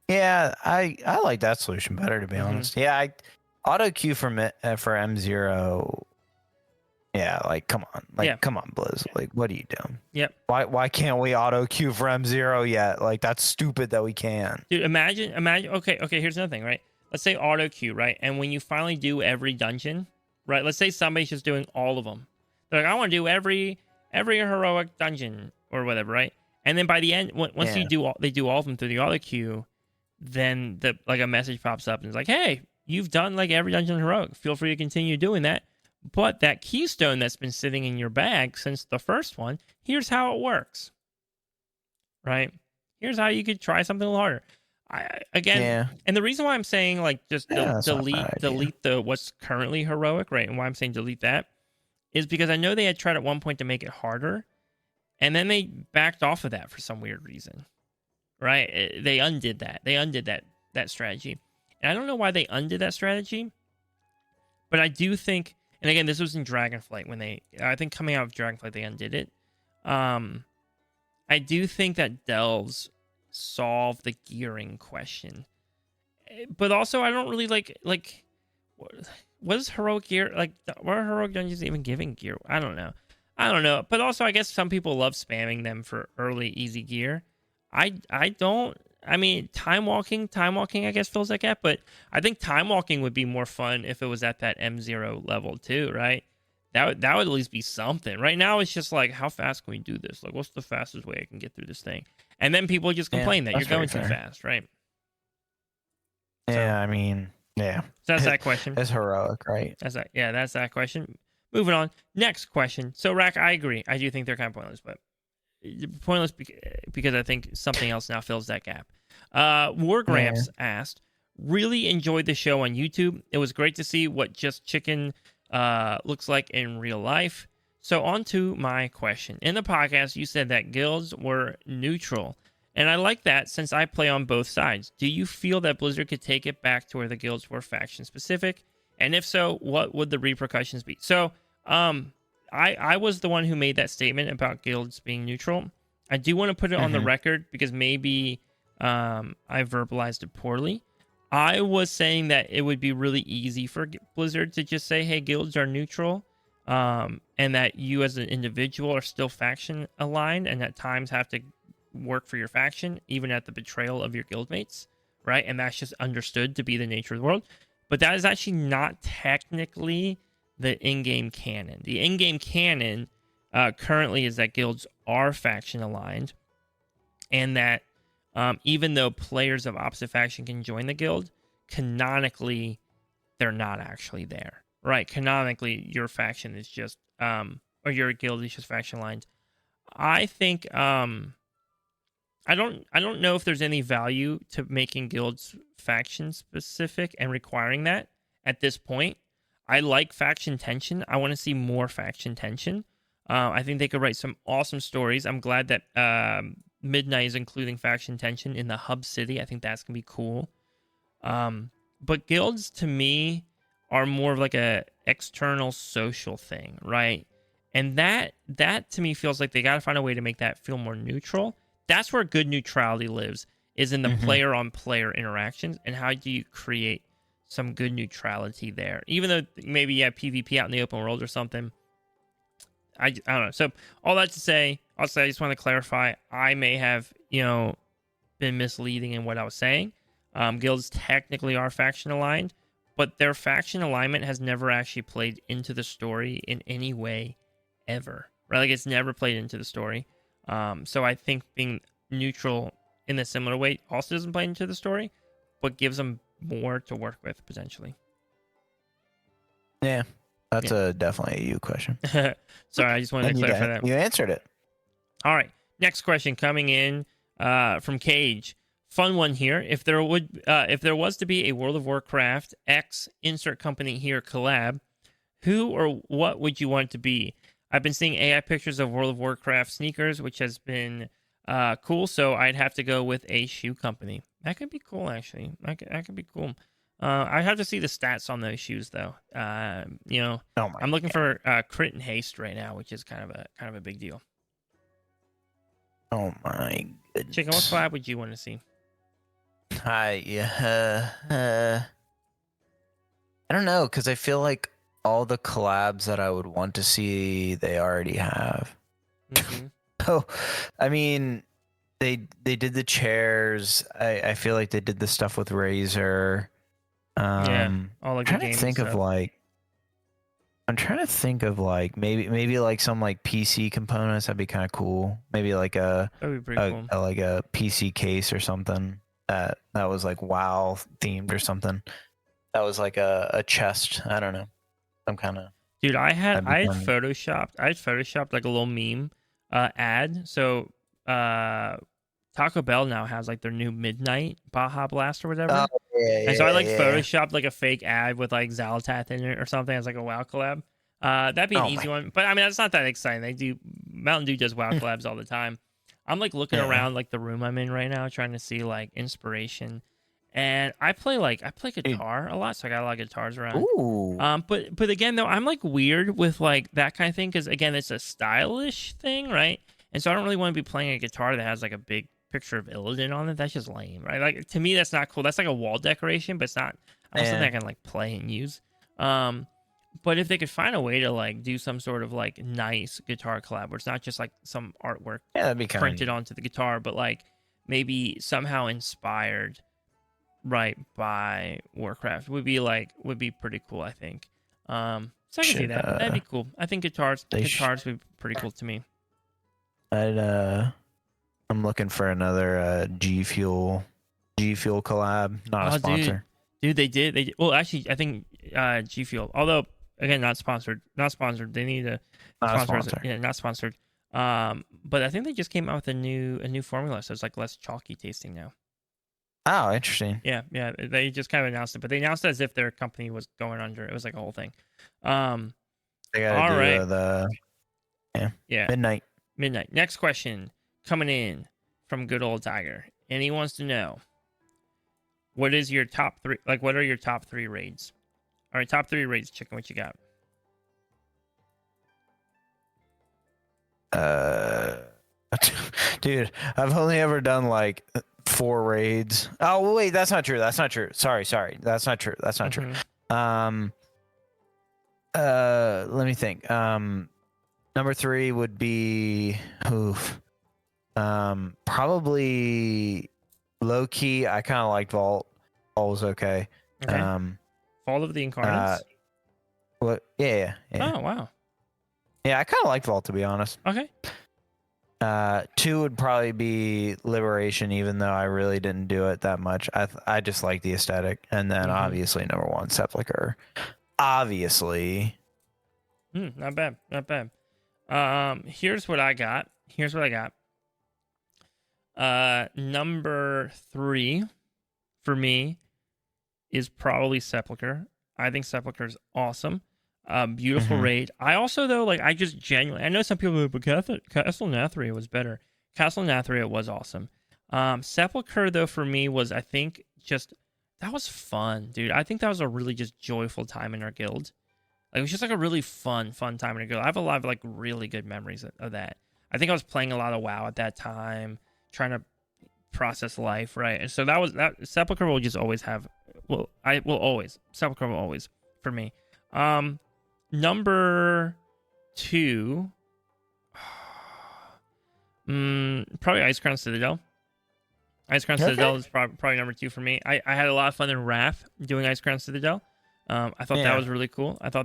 Yeah, I like that solution better, to be honest. Yeah, auto queue for M0. Yeah, like come on, come on, Blizz. Like, what are you doing? Yep. Why can't we auto queue for M0 yet? Like, that's stupid that we can. Dude, imagine. Okay. Here's another thing, right? Let's say auto queue, right? And when you finally do every dungeon, right? Let's say somebody's just doing all of them. They're like, I want to do every heroic dungeon or whatever, right? And then by the end, once they do all of them through the auto queue, then a message pops up and it's like, hey, you've done like every dungeon heroic. Feel free to continue doing that. But that keystone that's been sitting in your bag since the first one, here's how it works. Right? Here's how you could try something a little harder. And the reason why I'm saying like just delete the what's currently heroic, right? And why I'm saying delete that is because I know they had tried at one point to make it harder, and then they backed off of that for some weird reason. Right? They undid that. They undid that strategy. And I don't know why they undid that strategy, but I do think, and again, this was in Dragonflight I think coming out of Dragonflight, they undid it. I do think that delves solve the gearing question. But also, I don't really like what is heroic gear? Like, what are heroic dungeons even giving gear? I don't know. But also, I guess some people love spamming them for early, easy gear. I don't. I mean, time walking, I guess fills that gap. But I think time walking would be more fun if it was at that M0 level too, right? That would at least be something. Right now, it's just like, how fast can we do this? Like, what's the fastest way I can get through this thing? And then people just complain that you're going too fast, right? Yeah, I mean, yeah. So that's that question. It's heroic, right? That's that question. Moving on. Next question. So, Rack, I agree. I do think they're kind of pointless, but pointless because I think something else now fills that gap. Wargramps asked, really enjoyed the show on YouTube. It was great to see what Just Chicken looks like in real life. So on to my question. In the podcast, you said that guilds were neutral, and I like that since I play on both sides. Do you feel that Blizzard could take it back to where the guilds were faction specific? And if so, what would the repercussions be? So, I was the one who made that statement about guilds being neutral. I do want to put it on the record because maybe I verbalized it poorly. I was saying that it would be really easy for Blizzard to just say, hey, guilds are neutral, and that you as an individual are still faction aligned and at times have to work for your faction, even at the betrayal of your guildmates, right? And that's just understood to be the nature of the world. But that is actually not technically the in-game canon. The in-game canon currently is that guilds are faction aligned, and that even though players of opposite faction can join the guild, canonically they're not actually there, right? Canonically, your faction is just or your guild is just faction lines. I think I don't know if there's any value to making guilds faction specific and requiring that at this point. I like faction tension. I want to see more faction tension. I think they could write some awesome stories. I'm glad that Midnight is including faction tension in the hub city. I think that's gonna be cool. But guilds to me are more of like a external social thing, right? And that to me feels like they got to find a way to make that feel more neutral. That's where good neutrality lives, is in the player on player interactions, and how do you create some good neutrality there? Even though maybe you have PvP out in the open world or something. I don't know. So all that to say, I just want to clarify, I may have, been misleading in what I was saying. Guilds technically are faction aligned, but their faction alignment has never actually played into the story in any way ever. Right? Like, it's never played into the story. So I think being neutral in a similar way also doesn't play into the story, but gives them more to work with potentially. Yeah, that's definitely a you question. Sorry, I just wanted to clarify that. You answered it. All right, next question coming in from Cage. Fun one here. If there was to be a World of Warcraft X insert company here collab, who or what would you want it to be? I've been seeing AI pictures of World of Warcraft sneakers, which has been cool. So I'd have to go with a shoe company. That could be cool, actually. That could be cool. I'd have to see the stats on those shoes, though. I'm looking for crit and haste right now, which is kind of a big deal. Oh my goodness. Chicken, what collab would you want to see? I don't know, because I feel like all the collabs that I would want to see, they already have. Mm-hmm. Oh, I mean, they did the chairs. I feel like they did the stuff with Razer. All like I'm trying to think of like maybe like some like PC components. That'd be kind of cool. Maybe like that'd be pretty cool. like a PC case or something that was like WoW themed or something. That was like a chest. I don't know. Some kind of. Dude, I had photoshopped like a little meme ad. So Taco Bell now has like their new Midnight Baja Blast or whatever. Oh, yeah, and so I like photoshopped like a fake ad with like Xalatath in it or something as like a WoW collab. That'd be an easy one. But I mean, that's not that exciting. Mountain Dew does WoW collabs all the time. I'm like looking around like the room I'm in right now, trying to see like inspiration. And I play guitar a lot, so I got a lot of guitars around. Ooh. But again though, I'm like weird with like that kind of thing, because again, it's a stylish thing, right? And so I don't really want to be playing a guitar that has like a big picture of Illidan on it. That's just lame, right? Like, to me, that's not cool. That's like a wall decoration, but it's not. I don't think I can like play and use. But if they could find a way to like do some sort of like nice guitar collab, where it's not just like some artwork that'd be printed onto the guitar, but like maybe somehow inspired, right, by Warcraft, would be pretty cool, I think. So I can see that. That'd be cool. I think guitars would be pretty cool to me. I'm looking for another G Fuel collab. Not a sponsor. Dude, they did. Well, actually, I think G Fuel, although again, not sponsored. They need to sponsor us. Yeah, not sponsored. But I think they just came out with a new formula, so it's like less chalky tasting now. Oh, interesting. Yeah. They just kind of announced it, but they announced it as if their company was going under. It was like a whole thing. They gotta Midnight. Next question coming in from good old Tiger, and he wants to know, what is your top three? Like, what are your top three raids? All right, top three raids, Chicken. What you got? Dude, I've only ever done like 4 raids. Oh wait, that's not true. Sorry. That's not true. Let me think. Number 3 would be probably low key. I kind of liked Vault. Vault was okay. Fall of the Incarnates. What? Yeah. Oh wow. Yeah, I kind of liked Vault, to be honest. Okay. 2 would probably be Liberation, even though I really didn't do it that much. I just like the aesthetic. And then obviously number 1, Sepulcher. Obviously. Not bad. Not bad. Here's what I got. Number 3 for me is probably Sepulcher. I think Sepulcher is awesome. Beautiful raid. I also, though, like, I just genuinely, I know some people who, but Castle Nathria was better. Castle Nathria was awesome. Sepulcher, though, for me was, I think, just, that was fun, dude. I think that was a really just joyful time in our guild. Like, it was just like a really fun time in our guild. I have a lot of like really good memories of that. I think I was playing a lot of WoW at that time, trying to process life, right? And so that Sepulcher will just always have, Sepulcher will always for me. Number 2, probably Icecrown Citadel. Icecrown Citadel is probably number 2 for me. I had a lot of fun in Wrath doing Icecrown Citadel. I thought that was really cool. Actually,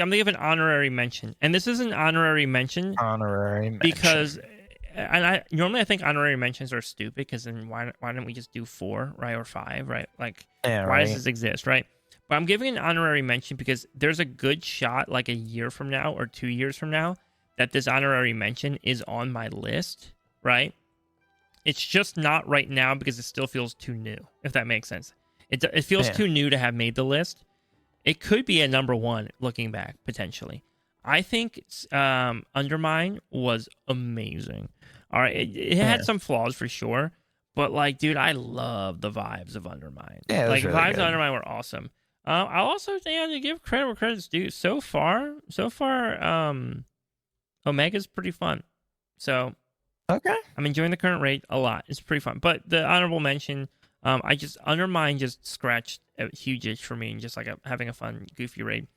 I'm gonna give an honorary mention, and this is an honorary mention. Because, and I normally think honorary mentions are stupid, because then why don't we just do 4, right, or 5, right? Like, why does this exist, right? But I'm giving an honorary mention because there's a good shot, like a year from now or 2 years from now, that this honorary mention is on my list, right? It's just not right now because it still feels too new, if that makes sense. It feels too new to have made the list. It could be a number 1 looking back, potentially. I think Undermine was amazing. All right, it had some flaws for sure, but like, dude, I love the vibes of Undermine. Yeah, like, really vibes good. of Undermine were awesome. I also to give credit where credit's due. So far, Omega's pretty fun. So Okay. I'm enjoying the current raid a lot. It's pretty fun. But the honorable mention, Undermine just scratched a huge itch for me, and just like having a fun, goofy raid.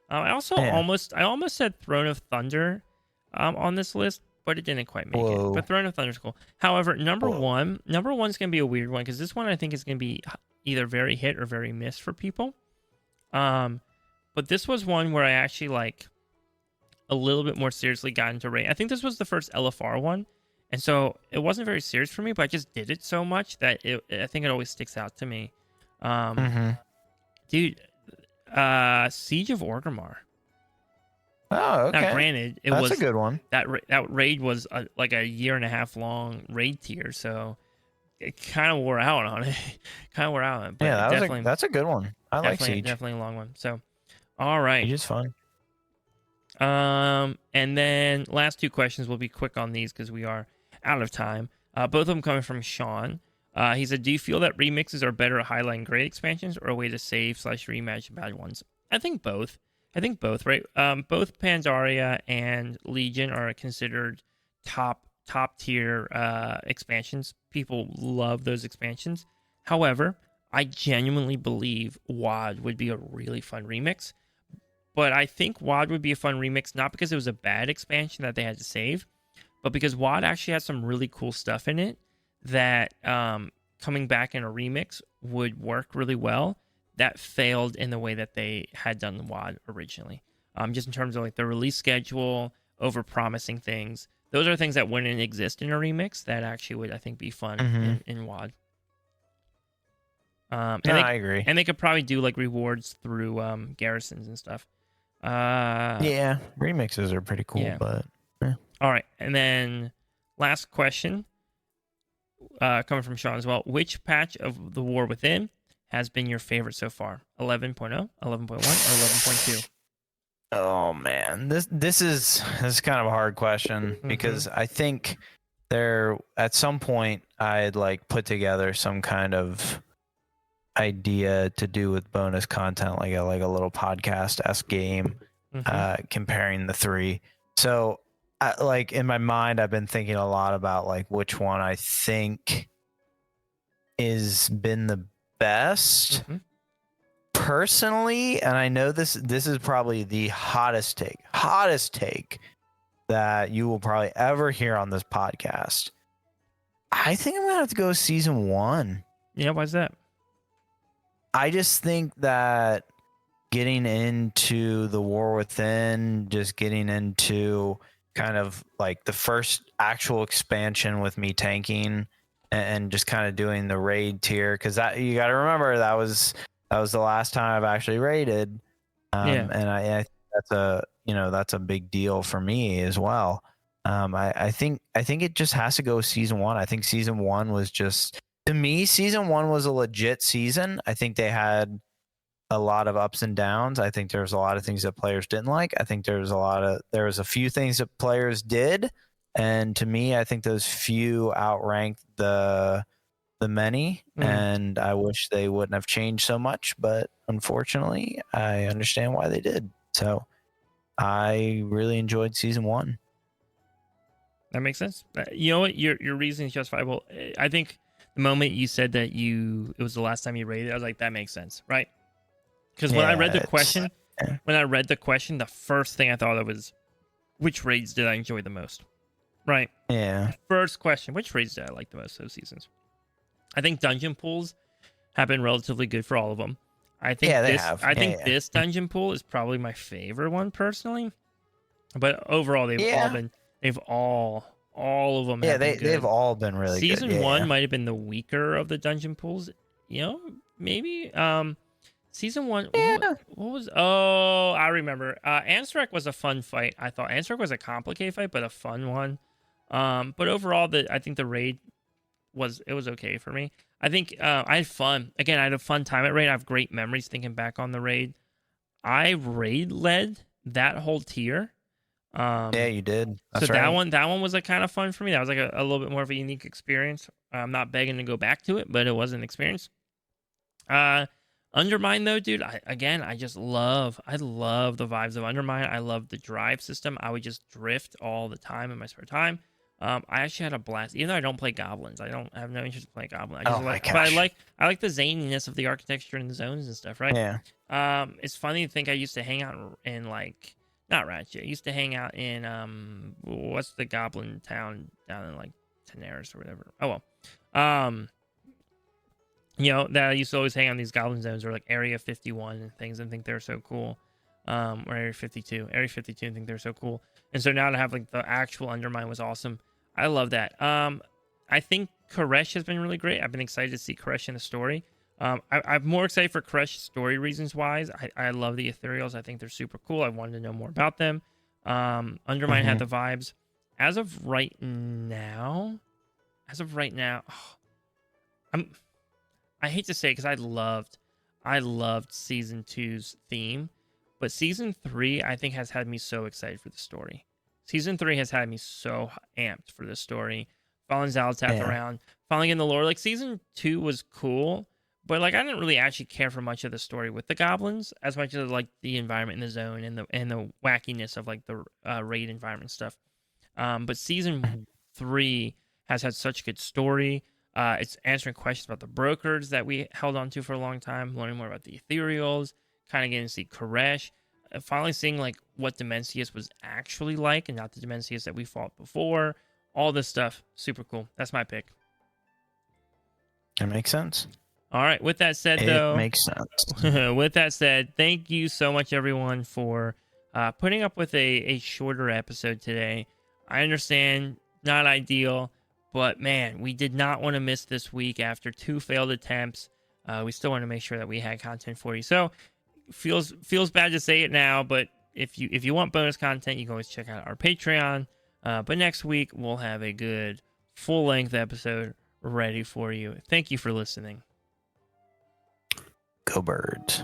I also almost said Throne of Thunder on this list, but it didn't quite make it. But Throne of Thunder's cool. However, number one's gonna be a weird one, because this one I think is gonna be either very hit or very miss for people. But this was one where I actually like a little bit more seriously got into raid. I think this was the first LFR one. And so it wasn't very serious for me, but I just did it so much that I think it always sticks out to me. Dude, Siege of Orgrimmar. Oh, okay. Now, granted, That's a good one. That raid was like a 1.5 year long raid tier, so it kind of wore out on it. But yeah, that's a good one. I like Siege. Definitely a long one. So, all right. Siege is fun. And then last 2 questions. We'll be quick on these because we are out of time. Both of them coming from Sean. He said, do you feel that remixes are better at highlighting great expansions, or a way to save/rematch bad ones? I think both, right? Both Pandaria and Legion are considered top tier expansions. People love those expansions. However, I genuinely believe WoD would be a really fun remix. But I think WoD would be a fun remix, not because it was a bad expansion that they had to save, but because WoD actually has some really cool stuff in it that coming back in a remix would work really well. That failed in the way that they had done WoD originally. Just in terms of like the release schedule, over-promising things. Those are things that wouldn't exist in a remix that actually would, I think, be fun in WoD. I agree. And they could probably do like rewards through garrisons and stuff. Yeah, remixes are pretty cool, but yeah. All right, and then last question coming from Sean as well. Which patch of the War Within has been your favorite so far? 11.0, 11.1, or 11.2? Oh man, this is kind of a hard question because I think there at some point I'd like put together some kind of idea to do with bonus content, like a little podcast-esque game, comparing the 3. So like in my mind, I've been thinking a lot about like which one I think is been the best personally. And I know this is probably the hottest take that you will probably ever hear on this podcast. I think I'm gonna have to go season 1. Yeah, why's that? I just think that getting into the War Within, just getting into kind of like the first actual expansion with me tanking and just kind of doing the raid tier, because that, you got to remember, that was the last time I've actually raided, and I that's a big deal for me as well. I think it just has to go with season 1. I think season 1 was just, to me, season 1 was a legit season. I think they had a lot of ups and downs. I think there's a lot of things that players didn't like. I think there was a few things that players did, and to me, I think those few outranked the many. And I wish they wouldn't have changed so much, but unfortunately, I understand why they did. So I really enjoyed season 1. That makes sense. You know what? Your reason is justifiable. I think the moment you said that it was the last time you raided, I was like, that makes sense, right? Because when I read the question, the first thing I thought of was, which raids did I enjoy the most? Right? Yeah. First question, which raids did I like the most those seasons? I think dungeon pools have been relatively good for all of them. I think this dungeon pool is probably my favorite one personally. But overall, they've all of them. Yeah, have been good. they've all been really good. Season 1 might have been the weaker of the dungeon pools. You know, maybe. Season 1, what was? Oh, I remember. Ansrek was a fun fight. I thought Ansrek was a complicated fight, but a fun one. But overall, I think the raid was okay for me. I think I had fun. Again, I had a fun time at raid. I have great memories thinking back on the raid. I raid led that whole tier. Yeah, you did. That's so right. that one was like kind of fun for me. That was like a little bit more of a unique experience. I'm not begging to go back to it, but it was an experience. Undermine though, dude, I love the vibes of Undermine. I love the drive system. I would just drift all the time in my spare time. I actually had a blast. Even though I don't play goblins, I have no interest in playing goblins. But I like the zaniness of the architecture and the zones and stuff, right? Yeah. It's funny to think I used to hang out in like, not Ratchet. I used to hang out in what's the goblin town down in like Tenaris or whatever. Oh well. You know, that I used to always hang on these goblin zones, or like Area 51 and things, and think they're so cool. Or Area 52 and think they're so cool. And so now to have like the actual Undermine was awesome. I love that. I think Koresh has been really great. I've been excited to see Koresh in the story. I'm more excited for Koresh story reasons wise. I love the Ethereals. I think they're super cool. I wanted to know more about them. Undermine had the vibes. As of right now, I hate to say it because I loved season 2's theme, but season 3 I think has had me so excited for the story. Season 3 has had me so amped for the story. Following Zalatath around, following in the lore. Like season 2 was cool, but like I didn't really actually care for much of the story with the goblins as much as like the environment in the zone and the wackiness of like the raid environment stuff. But season 3 has had such good story. It's answering questions about the brokers that we held on to for a long time, learning more about the Ethereals, kind of getting to see Koresh, finally seeing like what Dimensius was actually like and not the Dimensius that we fought before. All this stuff, super cool. That's my pick. It makes sense. All right. With that said, it makes sense. With that said, thank you so much, everyone, for putting up with a shorter episode today. I understand, not ideal. But man, we did not want to miss this week after 2 failed attempts. We still want to make sure that we had content for you. So feels bad to say it now, but if you want bonus content, you can always check out our Patreon. But next week we'll have a good full length episode ready for you. Thank you for listening. Go Birds.